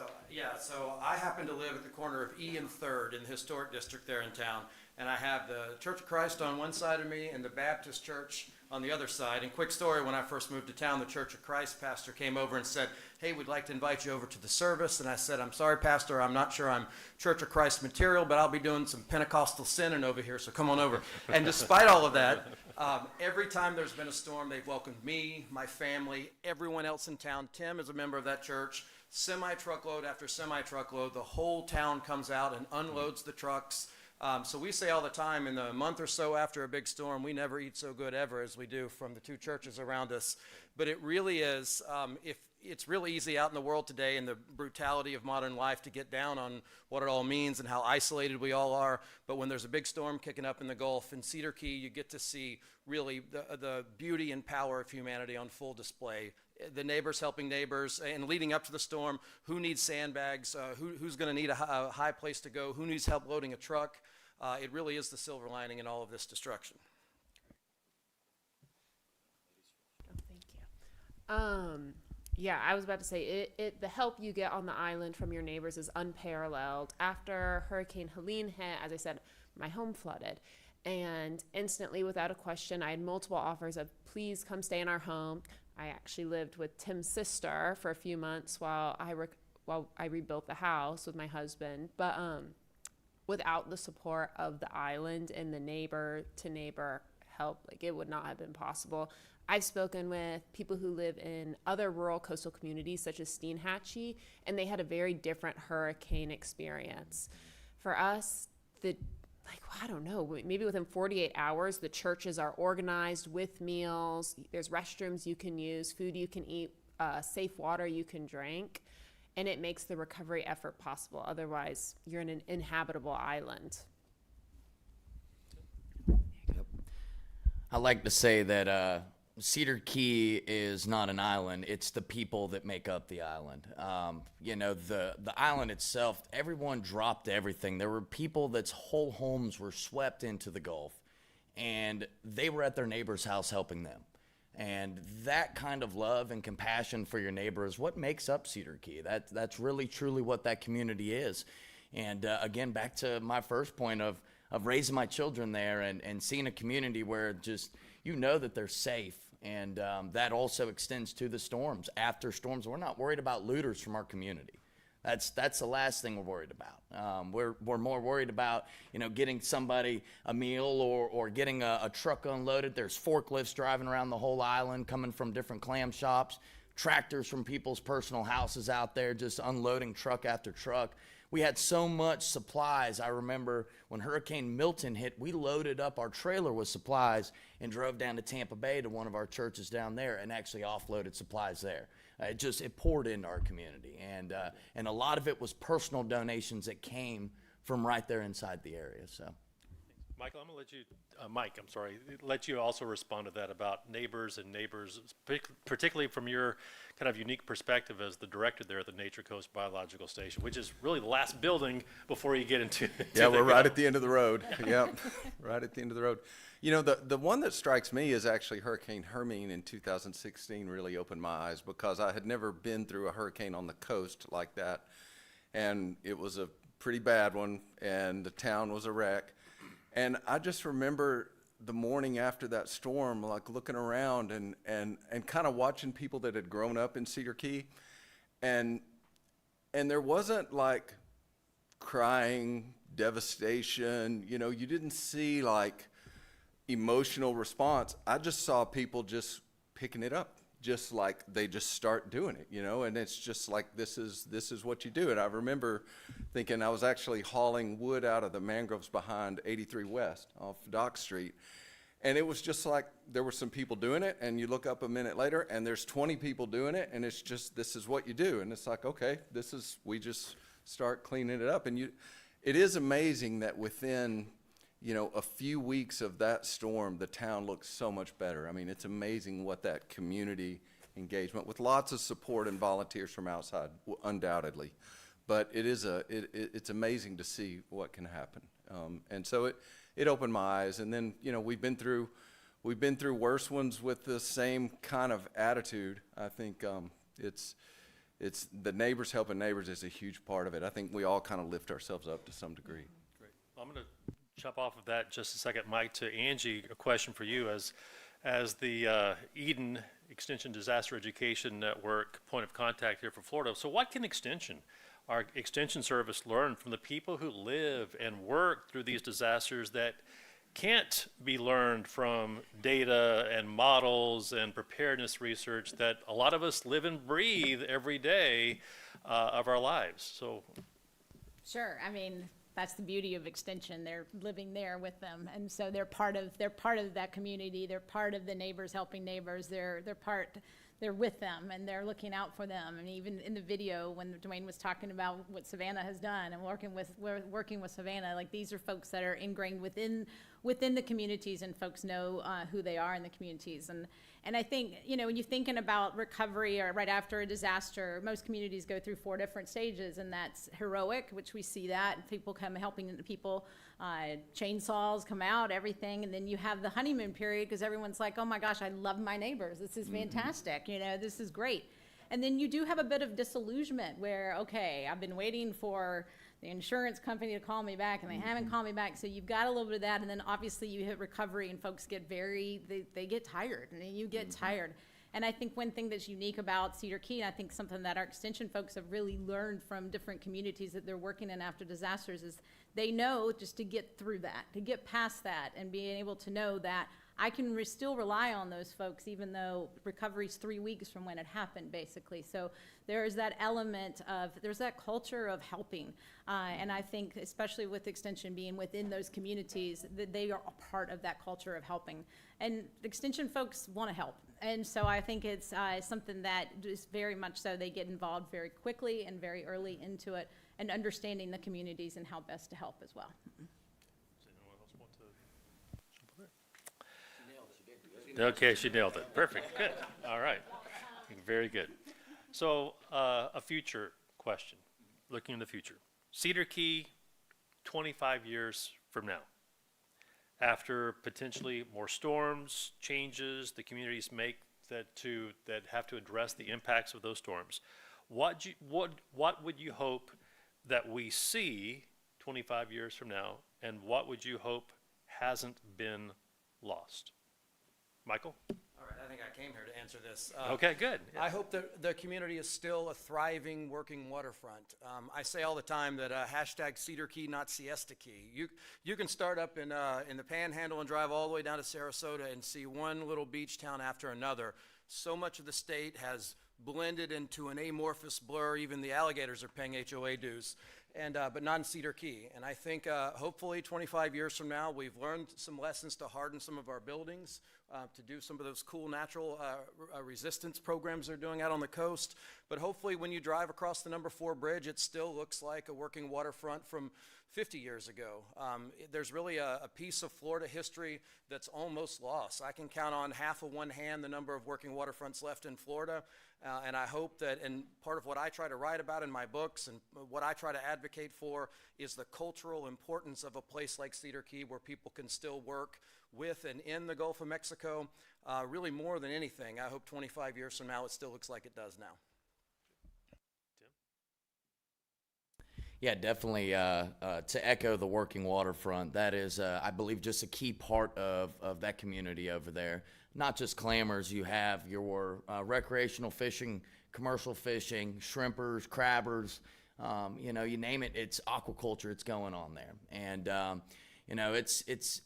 So I happen to live at the corner of E and 3rd in the historic district there in town, and I have the Church of Christ on one side of me and the Baptist Church on the other side. And quick story, when I first moved to town, the Church of Christ pastor came over and said, "Hey, we'd like to invite you over to the service." And I said, "I'm sorry, Pastor, I'm not sure I'm Church of Christ material, but I'll be doing some Pentecostal sinning over here, so come on over." And despite all of that, Every time there's been a storm, they've welcomed me, my family, everyone else in town. Tim is a member of that church. Semi-truckload after semi-truckload, the whole town comes out and unloads the trucks. So we say all the time, in the month or so after a big storm, we never eat so good ever as we do from the two churches around us. But it really is, if it's really easy out in the world today in the brutality of modern life to get down on what it all means and how isolated we all are. But when there's a big storm kicking up in the Gulf, in Cedar Key, you get to see really the beauty and power of humanity on full display. The neighbors helping neighbors, and leading up to the storm, who needs sandbags, who's going to need a high place to go, who needs help loading a truck. It really is the silver lining in all of this destruction. Yeah, I was about to say, the help you get on the island from your neighbors is unparalleled. After Hurricane Helene hit, as I said, my home flooded. And instantly, without a question, I had multiple offers of, please come stay in our home. I actually lived with Tim's sister for a few months while I rebuilt the house with my husband. But without the support of the island and the neighbor-to-neighbor help, like, it would not have been possible. I've spoken with people who live in other rural coastal communities such as Steenhatchee, and they had a very different hurricane experience. For us, I don't know, maybe within 48 hours, the churches are organized with meals. There's restrooms you can use, food you can eat, safe water you can drink, and it makes the recovery effort possible. Otherwise, you're in an inhabitable island. I like to say that Cedar Key is not an island, it's the people that make up the island. The island itself, everyone dropped everything. There were people that's whole homes were swept into the Gulf, and they were at their neighbor's house helping them. And that kind of love and compassion for your neighbor is what makes up Cedar Key. That's really, truly what that community is. And again, back to my first point of raising my children there and seeing a community where just, that they're safe. And that also extends to the storms. After storms, we're not worried about looters from our community. That's the last thing we're worried about. We're more worried about, getting somebody a meal or getting a truck unloaded. There's forklifts driving around the whole island coming from different clam shops, tractors from people's personal houses out there just unloading truck after truck. We had so much supplies. I remember when Hurricane Milton hit, we loaded up our trailer with supplies and drove down to Tampa Bay to one of our churches down there and actually offloaded supplies there. It poured into our community. And a lot of it was personal donations that came from right there inside the area. So, Michael, I'm going to let you also respond to that about neighbors, particularly from your kind of unique perspective as the director there at the Nature Coast Biological Station, which is really the last building before you get into yeah, we're right at the end of the road. Yep, right at the end of the road. The one that strikes me is actually Hurricane Hermine in 2016 really opened my eyes, because I had never been through a hurricane on the coast like that. And it was a pretty bad one, and the town was a wreck. And I just remember the morning after that storm, like looking around and kind of watching people that had grown up in Cedar Key. And there wasn't like crying, devastation, you didn't see like emotional response. I just saw people just picking it up, just like they just start doing it, and it's just like, this is what you do. And I remember thinking, I was actually hauling wood out of the mangroves behind 83 West off Dock Street. And it was just like, there were some people doing it, and you look up a minute later and there's 20 people doing it, and it's just, this is what you do. And it's like, okay, we just start cleaning it up. And it is amazing that within, a few weeks of that storm, the town looks so much better. I mean, it's amazing what that community engagement, with lots of support and volunteers from outside, undoubtedly. But it's amazing to see what can happen. And so it opened my eyes. And then, we've been through worse ones with the same kind of attitude. I think it's the neighbors helping neighbors is a huge part of it. I think we all kind of lift ourselves up to some degree. Great. I'm going to jump off of that just a second, Mike. To Angie, a question for you as the Eden Extension Disaster Education Network point of contact here for Florida. So what can our Extension Service learn from the people who live and work through these disasters that can't be learned from data and models and preparedness research that a lot of us live and breathe every day of our lives. So, Sure. I mean, that's the beauty of Extension. They're living there with them, and so they're part of that community. They're part of the neighbors helping neighbors. They're with them, and they're looking out for them. And even in the video, when Dwayne was talking about what Savannah has done and we're working with Savannah, like, these are folks that are ingrained within the communities, and folks know who they are in the communities. And I think, you know, when you're thinking about recovery or right after a disaster, most communities go through 4 different stages, and that's heroic, which we see that people come helping the people, chainsaws come out, everything, and then you have the honeymoon period because everyone's like, oh my gosh, I love my neighbors. This is fantastic. You know, this is great. And then you do have a bit of disillusionment where, okay, I've been waiting for the insurance company to call me back, and they haven't called me back. So you've got a little bit of that, and then obviously you hit recovery, and folks get they get tired, and you get tired. And I think one thing that's unique about Cedar Key, and I think something that our extension folks have really learned from different communities that they're working in after disasters, is they know just to get through that, to get past that, and being able to know that I can still rely on those folks, even though recovery's 3 weeks from when it happened, basically. So there's that element of, there's that culture of helping. And I think, especially with Extension being within those communities, that they are a part of that culture of helping. And Extension folks want to help. And so I think it's something that is very much so they get involved very quickly and very early into it, and understanding the communities and how best to help as well. Okay, she nailed it. Perfect. Good. All right. Very good. So, a future question, looking in the future. Cedar Key, 25 years from now, after potentially more storms, changes the communities make that have to address the impacts of those storms. What would you hope that we see 25 years from now, and what would you hope hasn't been lost? Michael? All right, I think I came here to answer this. Okay, good. I hope that the community is still a thriving, working waterfront. I say all the time that hashtag Cedar Key, not Siesta Key. You can start up in the Panhandle and drive all the way down to Sarasota and see one little beach town after another. So much of the state has blended into an amorphous blur. Even the alligators are paying HOA dues. But not in Cedar Key. And I think hopefully 25 years from now, we've learned some lessons to harden some of our buildings, to do some of those cool natural resistance programs they're doing out on the coast. But hopefully when you drive across the number 4 bridge, it still looks like a working waterfront from 50 years ago. There's really a piece of Florida history that's almost lost. I can count on half of one hand the number of working waterfronts left in Florida. And I hope that, and part of what I try to write about in my books and what I try to advocate for, is the cultural importance of a place like Cedar Key where people can still work with and in the Gulf of Mexico. Really more than anything, I hope 25 years from now it still looks like it does now. Yeah, definitely. To echo the working waterfront, that is, I believe, just a key part of that community over there. Not just clammers, you have your recreational fishing, commercial fishing, shrimpers, crabbers, you know, you name it, it's aquaculture, it's going on there. And, you know, it's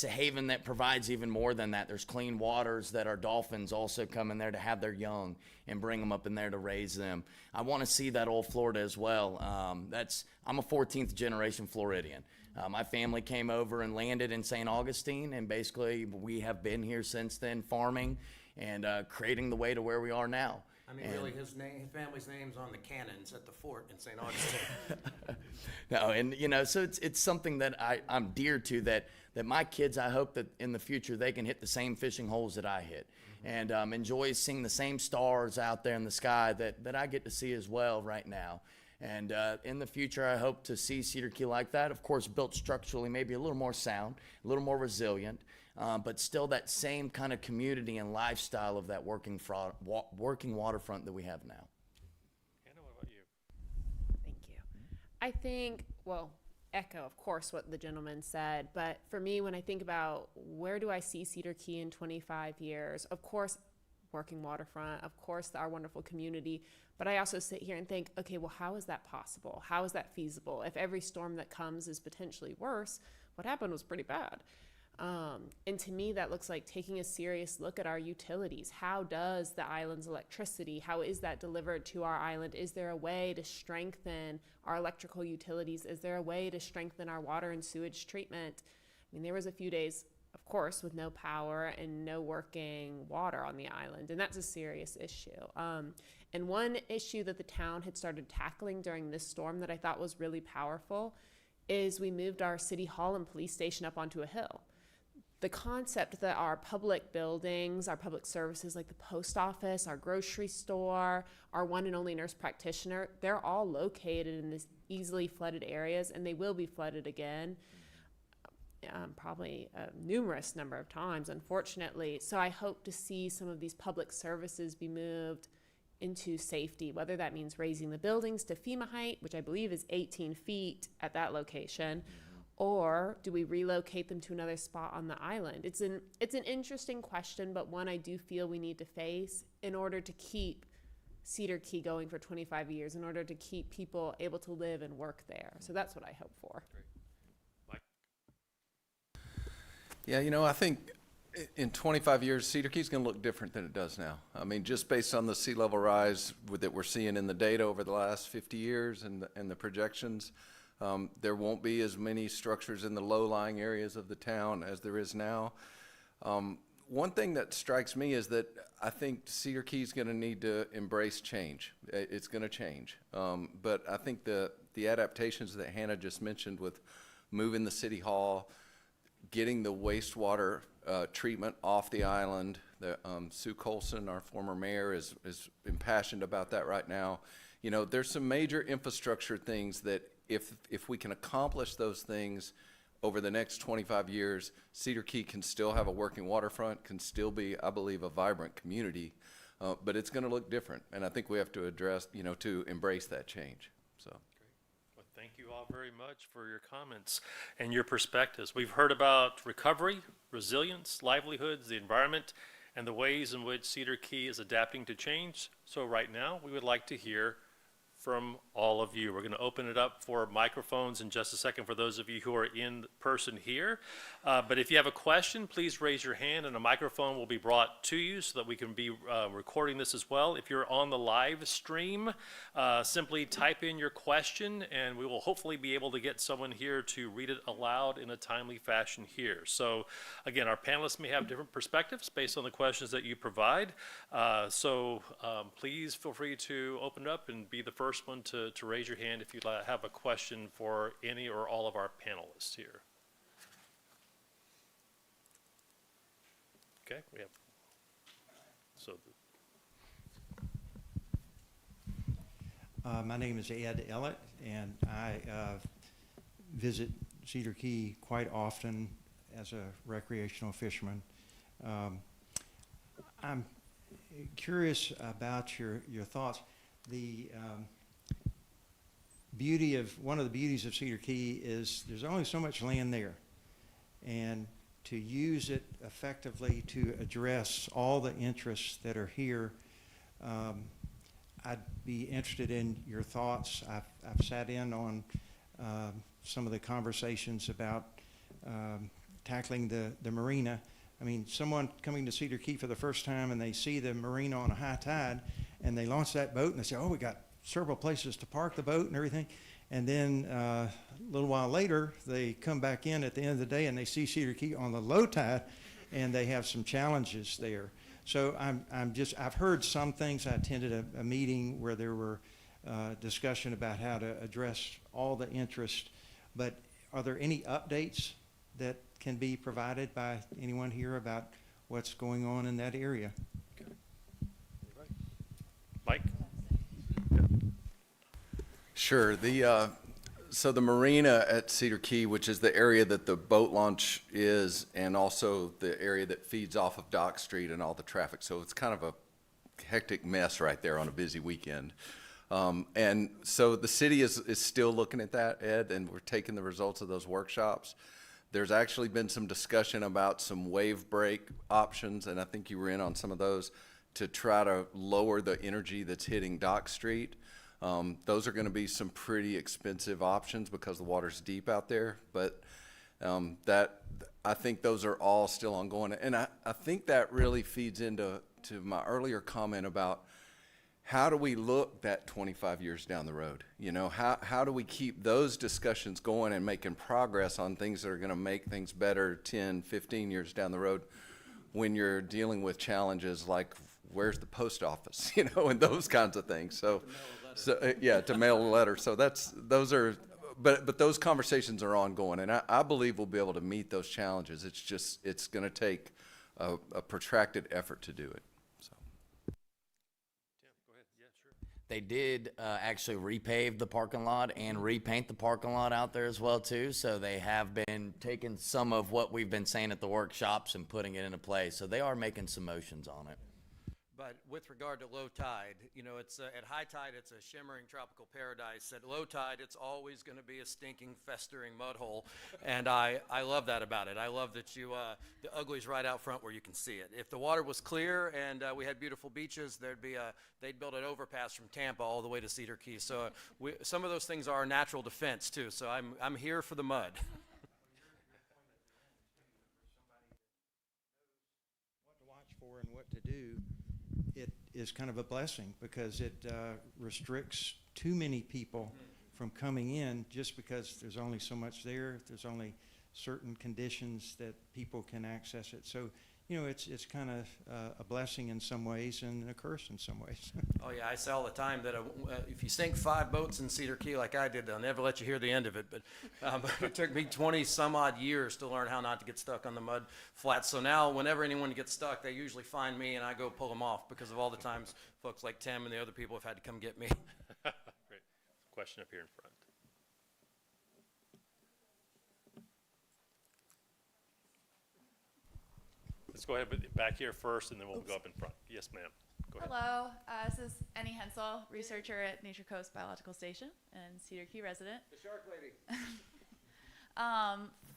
a haven that provides even more than that. There's clean waters that our dolphins also come in there to have their young and bring them up in there to raise them. I want to see that old Florida as well. I'm a 14th generation Floridian. My family came over and landed in St. Augustine, and basically we have been here since then, farming and creating the way to where we are now. I mean, really, his family's name's on the cannons at the fort in St. Augustine. No, and you know, so it's something that I'm dear to, that my kids, I hope that in the future they can hit the same fishing holes that I hit, and enjoy seeing the same stars out there in the sky that I get to see as well right now. And in the future, I hope to see Cedar Key like that, of course, built structurally, maybe a little more sound, a little more resilient, but still that same kind of community and lifestyle of that working waterfront that we have now. Hannah, what about you? Thank you. I think, well, echo, of course, what the gentleman said, but for me, when I think about where do I see Cedar Key in 25 years, of course, working waterfront, of course, our wonderful community, but I also sit here and think, okay, well, how is that possible? How is that feasible? If every storm that comes is potentially worse, what happened was pretty bad. And to me, that looks like taking a serious look at our utilities. How does the island's electricity, how is that delivered to our island? Is there a way to strengthen our electrical utilities? Is there a way to strengthen our water and sewage treatment? I mean, there was a few days, of course, with no power and no working water on the island, and that's a serious issue. And one issue that the town had started tackling during this storm that I thought was really powerful is we moved our city hall and police station up onto a hill. The concept that our public buildings, our public services like the post office, our grocery store, our one and only nurse practitioner, they're all located in these easily flooded areas, and they will be flooded again, probably a numerous number of times, unfortunately. So I hope to see some of these public services be moved into safety, whether that means raising the buildings to FEMA height, which I believe is 18 feet at that location, or do we relocate them to another spot on the island? It's an interesting question, but one I do feel we need to face in order to keep Cedar Key going for 25 years, in order to keep people able to live and work there. So that's what I hope for. Mike? Yeah, you know, I think in 25 years, Cedar Key's going to look different than it does now. I mean, just based on the sea level rise that we're seeing in the data over the last 50 years and the projections, there won't be as many structures in the low-lying areas of the town as there is now. One thing that strikes me is that I think Cedar Key's going to need to embrace change. It's going to change. But I think the adaptations that Hannah just mentioned with moving the city hall, getting the wastewater treatment off the island, Sue Colson, our former mayor, is impassioned about that right now. You know, there's some major infrastructure things that if we can accomplish those things over the next 25 years, Cedar Key can still have a working waterfront, can still be, I believe, a vibrant community, but it's going to look different. And I think we have to address, you know, to embrace that change. So. Well, thank you all very much for your comments and your perspectives. We've heard about recovery, resilience, livelihoods, the environment, and the ways in which Cedar Key is adapting to change. So right now, we would like to hear from all of you. We're going to open it up for microphones in just a second for those of you who are in person here. But if you have a question, please raise your hand and a microphone will be brought to you so that we can be recording this as well. If you're on the live stream, simply type in your question and we will hopefully be able to get someone here to read it aloud in a timely fashion here. So again, our panelists may have different perspectives based on the questions that you provide. So please feel free to open it up and be the first one to raise your hand if you'd have a question for any or all of our panelists here. Okay, we have, my name is Ed Ellett, and I visit Cedar Key quite often as a recreational fisherman. I'm curious about your thoughts. One of the beauties of Cedar Key is there's only so much land there, and to use it effectively to address all the interests that are here, I'd be interested in your thoughts. I've sat in on some of the conversations about tackling the marina. I mean, someone coming to Cedar Key for the first time and they see the marina on a high tide and they launch that boat and they say, oh, we got several places to park the boat and everything. And then a little while later, they come back in at the end of the day and they see Cedar Key on the low tide and they have some challenges there. So I've heard some things. I attended a meeting where there were discussion about how to address all the interest, but are there any updates that can be provided by anyone here about what's going on in that area? Okay. Mike? Sure. So the marina at Cedar Key, which is the area that the boat launch is, and also the area that feeds off of Dock Street and all the traffic. So it's kind of a hectic mess right there on a busy weekend. And so the city is still looking at that, Ed, and we're taking the results of those workshops. There's actually been some discussion about some wave break options, and I think you were in on some of those, to try to lower the energy that's hitting Dock Street. Those are going to be some pretty expensive options because the water's deep out there, but That I think those are all still ongoing. And I think that really feeds into my earlier comment about how do we look that 25 years down the road? You know, how do we keep those discussions going and making progress on things that are going to make things better 10, 15 years down the road when you're dealing with challenges like where's the post office, you know, and those kinds of things. So yeah, to mail a letter. So but those conversations are ongoing, and I believe we'll be able to meet those challenges. It's going to take a protracted effort to do it. They did actually repave the parking lot and repaint the parking lot out there as well too. So they have been taking some of what we've been saying at the workshops and putting it into place. So they are making some motions on it. But with regard to low tide, you know, it's at high tide, it's a shimmering tropical paradise. At low tide, it's always going to be a stinking, festering mud hole. And I love that about it. I love that the ugly's right out front where you can see it. If the water was clear and we had beautiful beaches, they'd build an overpass from Tampa all the way to Cedar Key. So some of those things are natural defense too. So I'm here for the mud. What to watch for and what to do. It is kind of a blessing because it restricts too many people from coming in just because there's only so much there. There's only certain conditions that people can access it. So, you know, it's kind of a blessing in some ways and a curse in some ways. Oh yeah, I say all the time that if you sink 5 boats in Cedar Key like I did, they'll never let you hear the end of it. But it took me 20 some odd years to learn how not to get stuck on the mud flats. So now whenever anyone gets stuck, they usually find me and I go pull them off because of all the times folks like Tim and the other people have had to come get me. Great. Question up here in front. Let's go ahead back here first, and then we'll go up in front. Yes, ma'am. Go ahead. Hello, this is Annie Hensel, researcher at Nature Coast Biological Station and Cedar Key resident. The shark lady.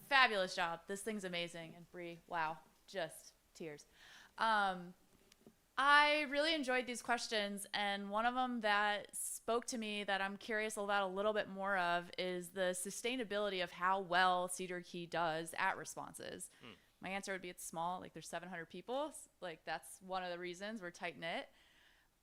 Fabulous job. This thing's amazing. And Bree, wow, just tears. I really enjoyed these questions, and one of them that spoke to me that I'm curious about a little bit more of is the sustainability of how well Cedar Key does at responses. My answer would be it's small, like there's 700 people, like that's one of the reasons we're tight knit.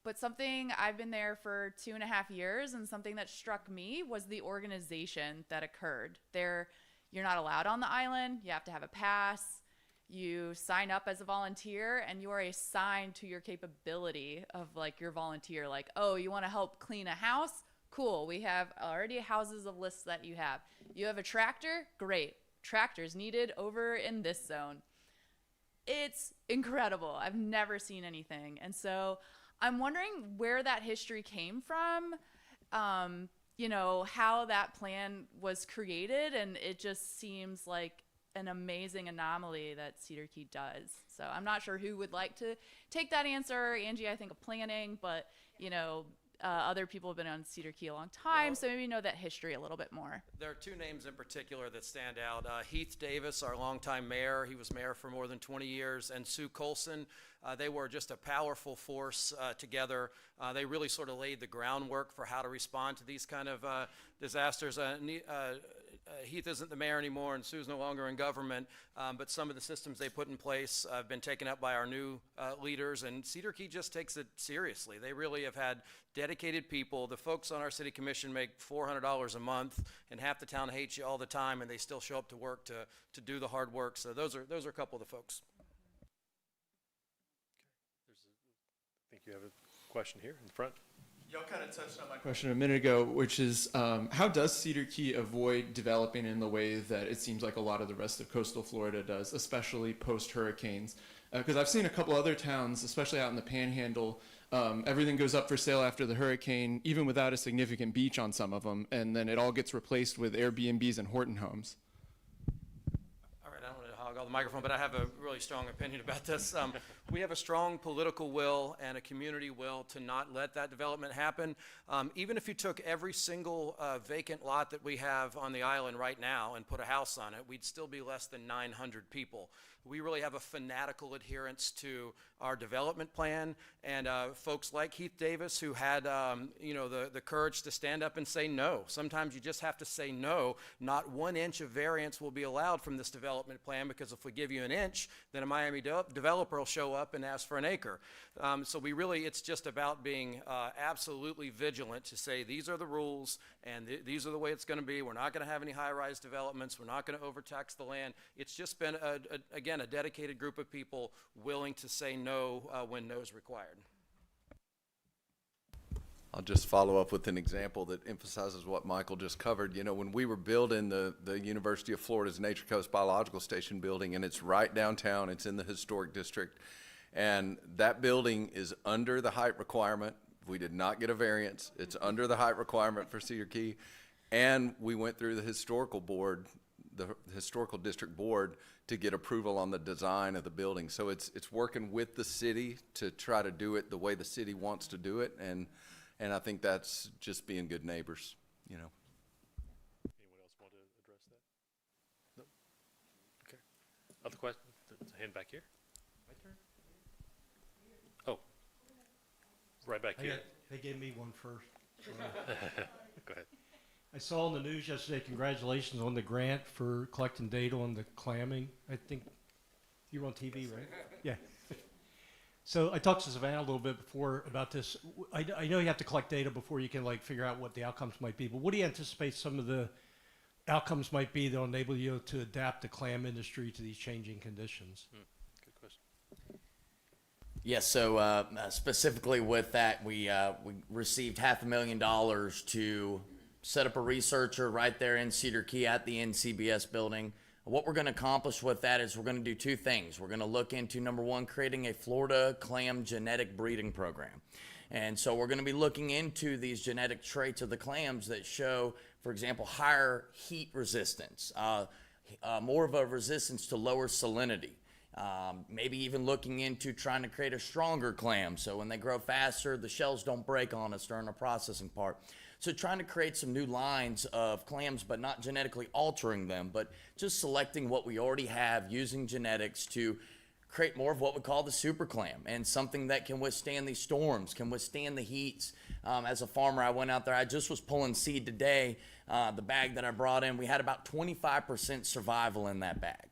But something, I've been there for 2.5 years, and something that struck me was the organization that occurred. You're not allowed on the island, you have to have a pass, you sign up as a volunteer, and you are assigned to your capability of like your volunteer, like, oh, you wanna help clean a house? Cool, we have already houses of lists that you have. You have a tractor? Great. Tractors needed over in this zone. It's incredible. I've never seen anything. And so I'm wondering where that history came from, you know, how that plan was created. And it just seems like an amazing anomaly that Cedar Key does. So I'm not sure who would like to take that answer. Angie, I think of planning, but, you know, other people have been on Cedar Key a long time, so maybe you know that history a little bit more. There are 2 names in particular that stand out. Heath Davis, our longtime mayor, he was mayor for more than 20 years, and Sue Colson. They were just a powerful force together. They really sort of laid the groundwork for how to respond to these kind of disasters. Heath isn't the mayor anymore, and Sue's no longer in government, but some of the systems they put in place have been taken up by our new leaders, and Cedar Key just takes it seriously. They really have had dedicated people. The folks on our city commission make $400 a month, and half the town hates you all the time, and they still show up to work to do the hard work. So those are a couple of the folks. I think you have a question here in front. Y'all kind of touched on my question a minute ago, which is how does Cedar Key avoid developing in the way that it seems like a lot of the rest of coastal Florida does, especially post-hurricanes? Because I've seen a couple other towns, especially out in the Panhandle, everything goes up for sale after the hurricane, even without a significant beach on some of them, and then it all gets replaced with Airbnbs and Horton homes. All right, I don't want to hog all the microphone, but I have a really strong opinion about this. We have a strong political will and a community will to not let that development happen. Even if you took every single vacant lot that we have on the island right now and put a house on it, we'd still be less than 900 people. We really have a fanatical adherence to our development plan, and folks like Heath Davis, who had the courage to stand up and say no. Sometimes you just have to say no. Not 1 inch of variance will be allowed from this development plan, because if we give you an inch, then a Miami developer will show up and ask for an acre. So it's just about being absolutely vigilant to say these are the rules and these are the way it's going to be. We're not going to have any high-rise developments. We're not going to overtax the land. It's just been, again, a dedicated group of people willing to say no when no is required. I'll just follow up with an example that emphasizes what Michael just covered. You know, when we were building the University of Florida's Nature Coast Biological Station building, and it's right downtown, it's in the historic district, and that building is under the height requirement. We did not get a variance. It's under the height requirement for Cedar Key, and we went through the historical board, the historical district board, to get approval on the design of the building. So it's working with the city to try to do it the way the city wants to do it, and I think that's just being good neighbors, you know. Anyone else want to address that? No? Okay. Other questions? Hand back here. My turn? Oh. Right back here. They gave me one first. Go ahead. I saw in the news yesterday, congratulations on the grant for collecting data on the clamming. I think you were on TV, right? Yeah. So I talked to Savannah a little bit before about this. I know you have to collect data before you can figure out what the outcomes might be, but what do you anticipate some of the outcomes might be that will enable you to adapt the clam industry to these changing conditions? Good question. Yes, so specifically with that, we received $500,000 to set up a researcher right there in Cedar Key at the NCBS building. What we're going to accomplish with that is we're going to do two things. We're going to look into, number one, creating a Florida clam genetic breeding program. And so we're going to be looking into these genetic traits of the clams that show, for example, higher heat resistance, more of a resistance to lower salinity. Maybe even looking into trying to create a stronger clam, so when they grow faster, the shells don't break on us during the processing part. So trying to create some new lines of clams, but not genetically altering them, but just selecting what we already have, using genetics to create more of what we call the super clam, and something that can withstand these storms, can withstand the heats. As a farmer, I went out there, I just was pulling seed today. The bag that I brought in, we had about 25% survival in that bag.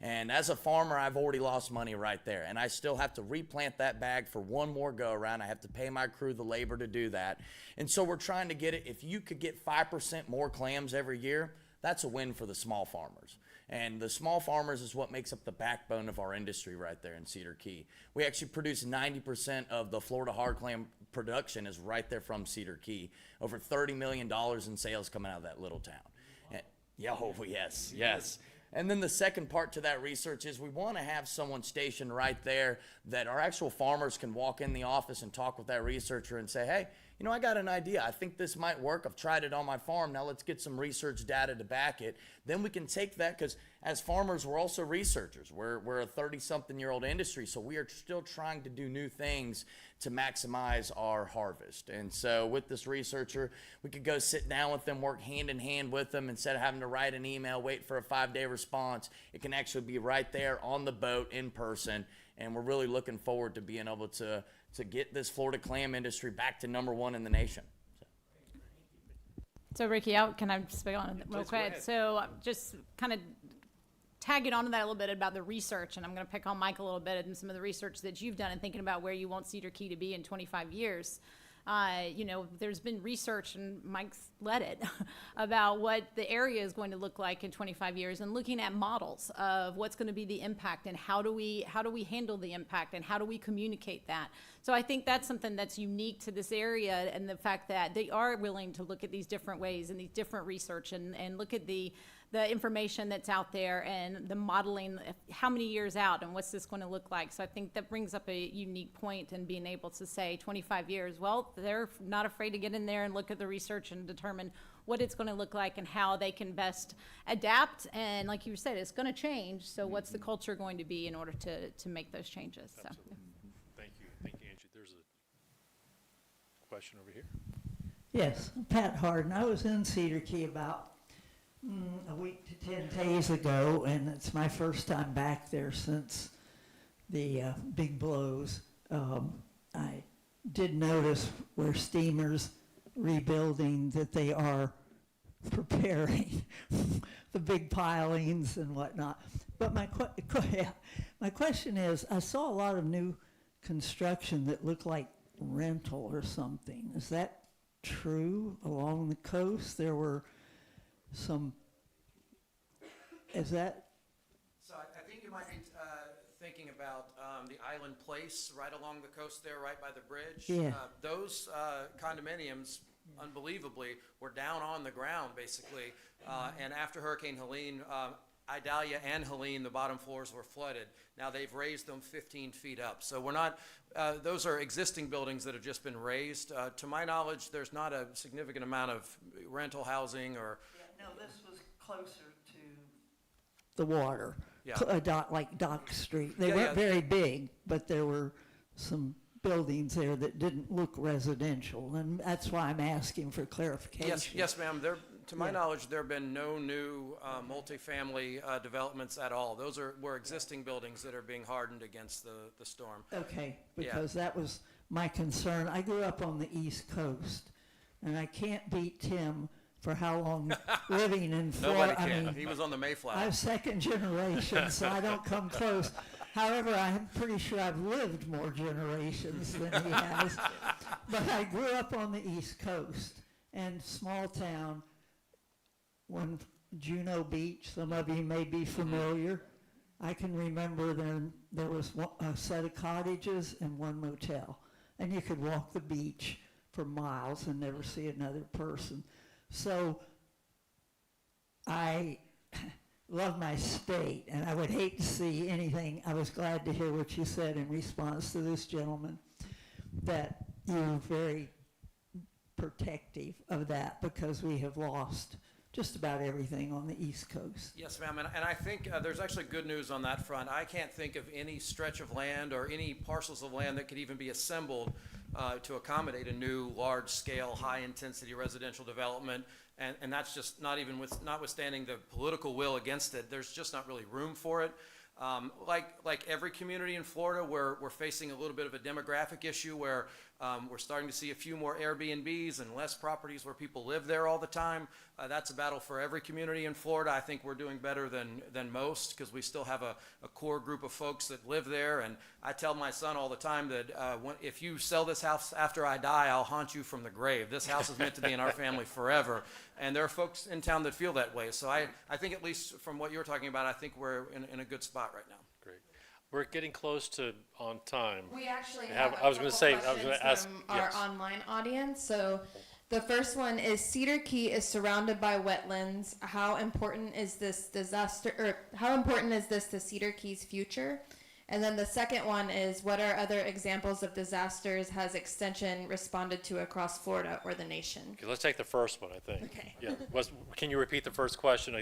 And as a farmer, I've already lost money right there. And I still have to replant that bag for one more go around. I have to pay my crew the labor to do that. And so we're trying to get it. If you could get 5% more clams every year, that's a win for the small farmers. And the small farmers is what makes up the backbone of our industry right there in Cedar Key. We actually produce 90% of the Florida hard clam production is right there from Cedar Key. Over $30 million in sales coming out of that little town. And, yeah, oh, yes, yes. And then the second part to that research is we want to have someone stationed right there that our actual farmers can walk in the office and talk with that researcher and say, hey, you know, I got an idea. I think this might work. I've tried it on my farm. Now let's get some research data to back it. Then we can take that, because as farmers, we're also researchers. We're a 30-something-year-old industry, so we are still trying to do new things to maximize our harvest. And so with this researcher, we could go sit down with them, work hand in hand with them, instead of having to write an email, wait for a 5-day response. It can actually be right there on the boat in person, and we're really looking forward to being able to get this Florida clam industry back to #1 in the nation. So Ricky, can I speak on it real quick? So just kind of tagging on to that a little bit about the research, and I'm going to pick on Mike a little bit and some of the research that you've done and thinking about where you want Cedar Key to be in 25 years. You know, there's been research, and Mike's led it, about what the area is going to look like in 25 years, and looking at models of what's going to be the impact, and how do we handle the impact, and how do we communicate that. So I think that's something that's unique to this area, and the fact that they are willing to look at these different ways and these different research, and look at the information that's out there, and the modeling, how many years out, and what's this going to look like. So I think that brings up a unique point in being able to say 25 years, well, they're not afraid to get in there and look at the research and determine what it's going to look like and how they can best adapt. And like you said, it's going to change. So what's the culture going to be in order to make those changes? So. Thank you, Angie. There's a question over here. Yes, Pat Harden. I was in Cedar Key about a week to 10 days ago, and it's my first time back there since the big blows. I did notice where Steamer's rebuilding that they are preparing the big pilings and whatnot. But my question is, I saw a lot of new construction that looked like rental or something. Is that true? Along the coast there were some, is that? So I think you might be thinking about the Island Place right along the coast there, right by the bridge. Yeah. Those condominiums, unbelievably, were down on the ground, basically. And after Hurricane Helene, Idalia and Helene, the bottom floors were flooded. Now they've raised them 15 feet up. So we're not, those are existing buildings that have just been raised. To my knowledge, there's not a significant amount of rental housing or. Yeah, no, this was closer to the water, Yeah. Like Dock Street. They Yeah, weren't yeah. very big, but there were some buildings there that didn't look residential, and that's why I'm asking for clarification. Yes, ma'am. To my Yeah. knowledge, there have been no new multifamily developments at all. Those were existing buildings that are being hardened against the storm. Okay, Yeah. because that was my concern. I grew up on the East Coast, and I can't beat Tim for how long living in Florida. Nobody can. I mean, He was on the Mayflower. I'm second generation, so I don't come close. However, I'm pretty sure I've lived more generations than he has. But I grew up on the East Coast, and small town, Juneau Beach, some of you may be familiar. I can remember there was a set of cottages and one motel, and you could walk the beach for miles and never see another person. So I love my state, and I would hate to see anything. I was glad to hear what you said in response to this gentleman, that you're very protective of that because we have lost just about everything on the East Coast. Yes, ma'am, and I think there's actually good news on that front. I can't think of any stretch of land or any parcels of land that could even be assembled to accommodate a new large-scale, high-intensity residential development, and that's just notwithstanding the political will against it. There's just not really room for it. Like every community in Florida, we're facing a little bit of a demographic issue where we're starting to see a few more Airbnbs and less properties where people live there all the time. That's a battle for every community in Florida. I think we're doing better than most because we still have a core group of folks that live there. And I tell my son all the time that if you sell this house after I die, I'll haunt you from the grave. This house is meant to be in our family forever. And there are folks in town that feel that way. So I think, at least from what you're talking about, I think we're in a good spot right now. Great. We're getting close to on time. We actually have I was going to ask from our online audience. So the first one is Cedar Key is surrounded by wetlands. How important is this to Cedar Key's future? And then the second one is, what are other examples of disasters has Extension responded to across Florida or the nation? Okay, let's take the first one, I think. Okay. Yeah. Can you repeat the first question?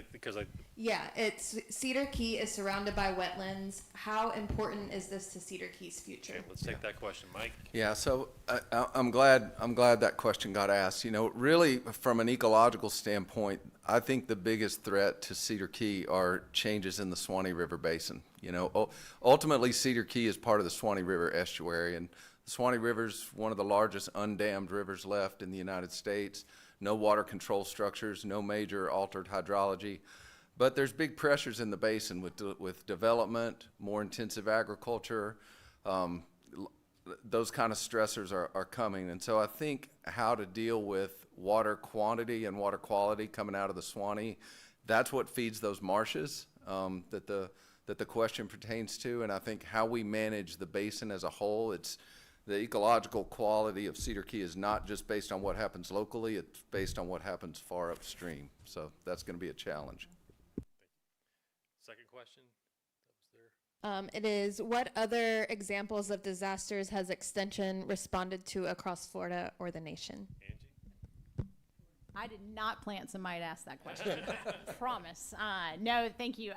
Yeah, it's Cedar Key is surrounded by wetlands. How important is this to Cedar Key's future? Okay, let's take that question, Mike. Yeah, so I'm glad that question got asked. You know, really, from an ecological standpoint, I think the biggest threat to Cedar Key are changes in the Swanee River Basin. You know, ultimately, Cedar Key is part of the Swanee River estuary, and the Swanee River is one of the largest undammed rivers left in the United States. No water control structures, no major altered hydrology. But there's big pressures in the basin with development, more intensive agriculture. Those kind of stressors are coming. And so I think how to deal with water quantity and water quality coming out of the Swanee, that's what feeds those marshes that the question pertains to. And I think how we manage the basin as a whole, it's the ecological quality of Cedar Key is not just based on what happens locally, it's based on what happens far upstream. So that's going to be a challenge. Second question? It is, what other examples of disasters has Extension responded to across Florida or the nation? I did not plan somebody to ask that question. Promise. No, thank you.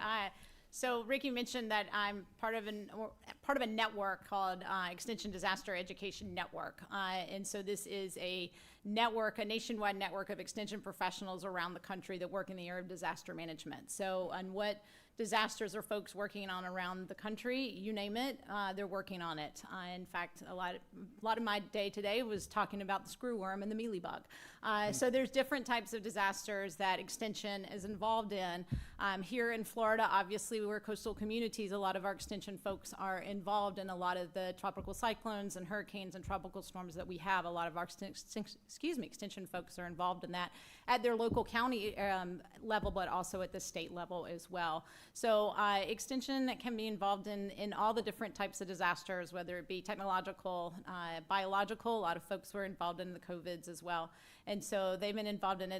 So Ricky mentioned that I'm part of a network called Extension Disaster Education Network, and so this is a network, a nationwide network of extension professionals around the country that work in the area of disaster management. So, on what disasters are folks working on around the country, you name it, they're working on it. In fact, a lot of my day today was talking about the screwworm and the mealybug. So there's different types of disasters that Extension is involved in. Here in Florida, obviously, we're coastal communities. A lot of our Extension folks are involved in a lot of the tropical cyclones and hurricanes and tropical storms that we have. A lot of our Extension folks are involved in that at their local county level, but also at the state level as well. So Extension can be involved in all the different types of disasters, whether it be technological, biological. A lot of folks were involved in the COVIDs as well. And so they've been involved in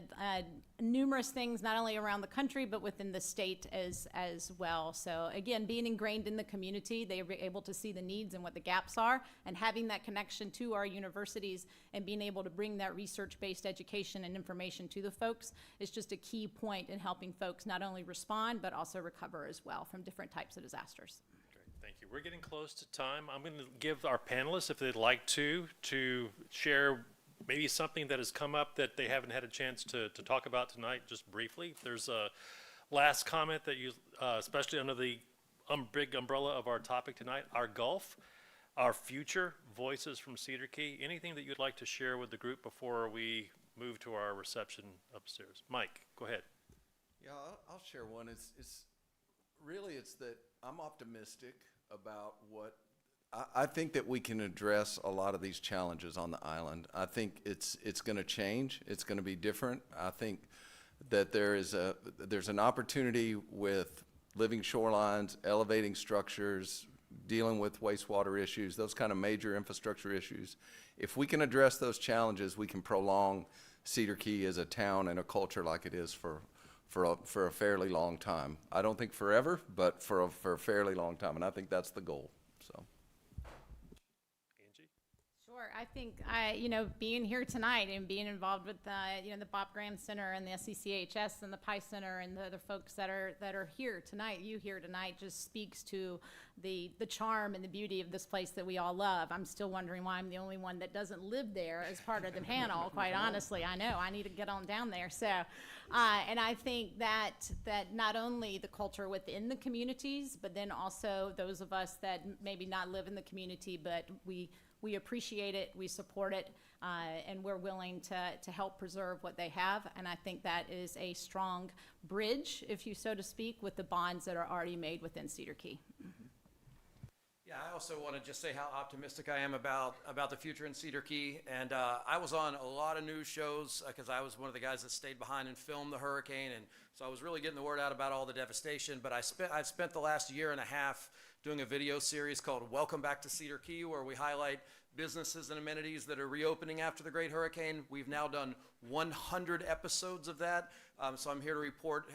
numerous things, not only around the country, but within the state as well. So again, being ingrained in the community, they were able to see the needs and what the gaps are, and having that connection to our universities and being able to bring that research-based education and information to the folks is just a key point in helping folks not only respond, but also recover as well from different types of disasters. Great, thank you. We're getting close to time. I'm going to give our panelists, if they'd like to share maybe something that has come up that they haven't had a chance to talk about tonight, just briefly. If there's a last comment that you, especially under the big umbrella of our topic tonight, our Gulf, our future, voices from Cedar Key, anything that you'd like to share with the group before we move to our reception upstairs. Mike, go ahead. Yeah, I'll share one. It's that I'm optimistic about what I think that we can address a lot of these challenges on the island. I think it's going to change. It's going to be different. I think that there's an opportunity with living shorelines, elevating structures, dealing with wastewater issues, those kind of major infrastructure issues. If we can address those challenges, we can prolong Cedar Key as a town and a culture like it is for a fairly long time. I don't think forever, but for a fairly long time, and I think that's the goal. So. Sure. I think, being here tonight and being involved with the Bob Graham Center and the SCCAHS and the Pi Center and the other folks that are here tonight, you here tonight, just speaks to the charm and the beauty of this place that we all love. I'm still wondering why I'm the only one that doesn't live there as part of the panel, quite honestly. I know, I need to get on down there. So, and I think that not only the culture within the communities, but then also those of us that maybe not live in the community, but we appreciate it, we support it, and we're willing to help preserve what they have. And I think that is a strong bridge, if you so to speak, with the bonds that are already made within Cedar Key. Yeah, I also want to just say how optimistic I am about the future in Cedar Key. And I was on a lot of news shows because I was one of the guys that stayed behind and filmed the hurricane. And so I was really getting the word out about all the devastation. But I've spent the last year and a half doing a video series called Welcome Back to Cedar Key, where we highlight businesses and amenities that are reopening after the Great Hurricane. We've now done 100 episodes of that. So I'm here to report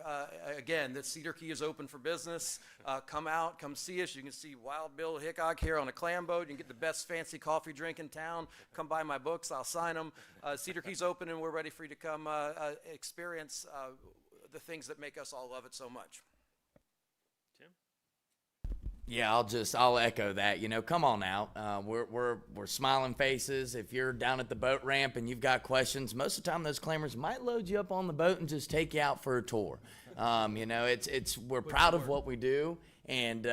again that Cedar Key is open for business. Come out, come see us. You can see Wild Bill Hickok here on a clam boat. You can get the best fancy coffee drink in town. Come buy my books, I'll sign them. Cedar Key's open and we're ready for you to come experience the things that make us all love it so much. Yeah, I'll echo that. Come on out. We're smiling faces. If you're down at the boat ramp and you've got questions, most of the time those clammers might load you up on the boat and just take you out for a tour. We're proud of what we do, and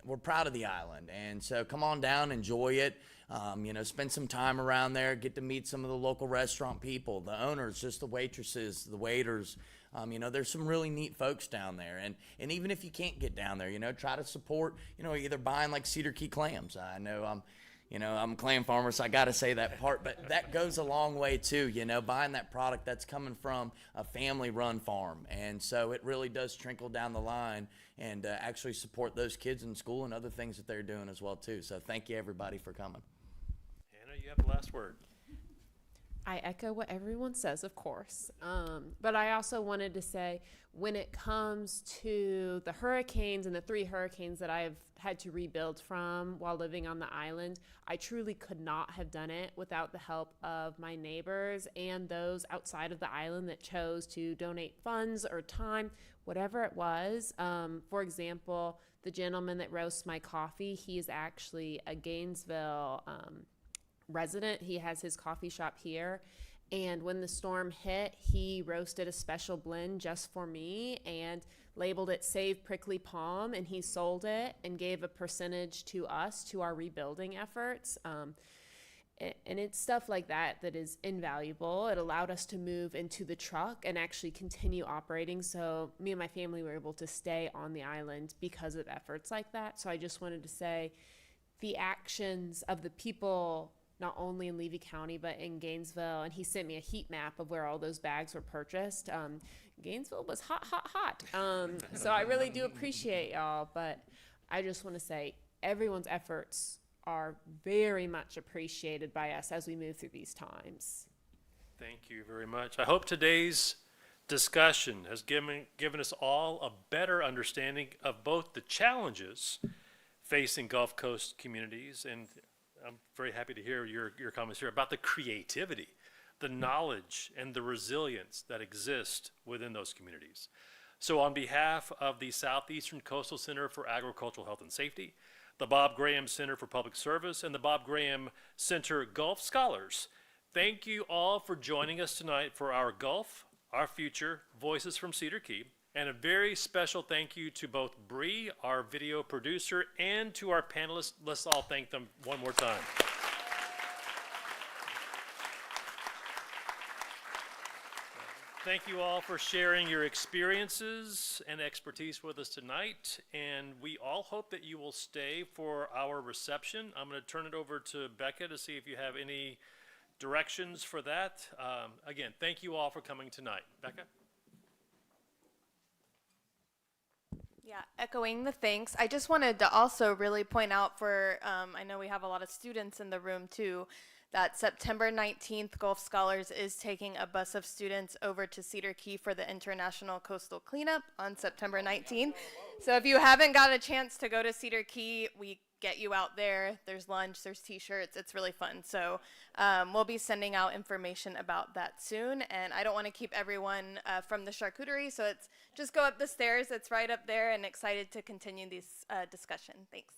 we're proud of the island. And so come on down, enjoy it. Spend some time around there. Get to meet some of the local restaurant people, the owners, just the waitresses, the waiters. There's some really neat folks down there. And even if you can't get down there, try to support, either buying like Cedar Key clams. I know I'm a clam farmer, so I got to say that part, but that goes a long way too, buying that product that's coming from a family-run farm. And so it really does trickle down the line and actually support those kids in school and other things that they're doing as well too. So thank you everybody for coming. Hannah, you have the last word. I echo what everyone says, of course. But I also wanted to say, when it comes to the hurricanes and the 3 hurricanes that I've had to rebuild from while living on the island, I truly could not have done it without the help of my neighbors and those outside of the island that chose to donate funds or time, whatever it was. For example, the gentleman that roasts my coffee, he is actually a Gainesville resident. He has his coffee shop here, And when the storm hit, he roasted a special blend just for me and labeled it Save Prickly Palm, and he sold it and gave a percentage to us, to our rebuilding efforts. And it's stuff like that that is invaluable. It allowed us to move into the truck and actually continue operating. So me and my family were able to stay on the island because of efforts like that. So I just wanted to say the actions of the people, not only in Levy County, but in Gainesville. And he sent me a heat map of where all those bags were purchased. Gainesville was hot, hot, hot. So I really do appreciate y'all. But I just want to say everyone's efforts are very much appreciated by us as we move through these times. Thank you very much. I hope today's discussion has given us all a better understanding of both the challenges facing Gulf Coast communities, and I'm very happy to hear your comments here about the creativity, the knowledge, and the resilience that exist within those communities. So on behalf of the Southeastern Coastal Center for Agricultural Health and Safety, the Bob Graham Center for Public Service, and the Bob Graham Center Gulf Scholars, thank you all for joining us tonight for our Gulf, Our Future, Voices from Cedar Key. And a very special thank you to both Bree, our video producer, and to our panelists. Let's all thank them one more time. Thank you all for sharing your experiences and expertise with us tonight, and we all hope that you will stay for our reception. I'm going to turn it over to Becca to see if you have any directions for that. Again, thank you all for coming tonight. Becca? Yeah, echoing the thanks. I just wanted to also really point out for, I know we have a lot of students in the room too, that September 19th, Gulf Scholars is taking a bus of students over to Cedar Key for the International Coastal Cleanup on September 19th. So if you haven't got a chance to go to Cedar Key, we get you out there. There's lunch, there's t-shirts, it's really fun. So we'll be sending out information about that soon. And I don't want to keep everyone from the charcuterie, so it's just go up the stairs, it's right up there, and excited to continue this discussion. Thanks.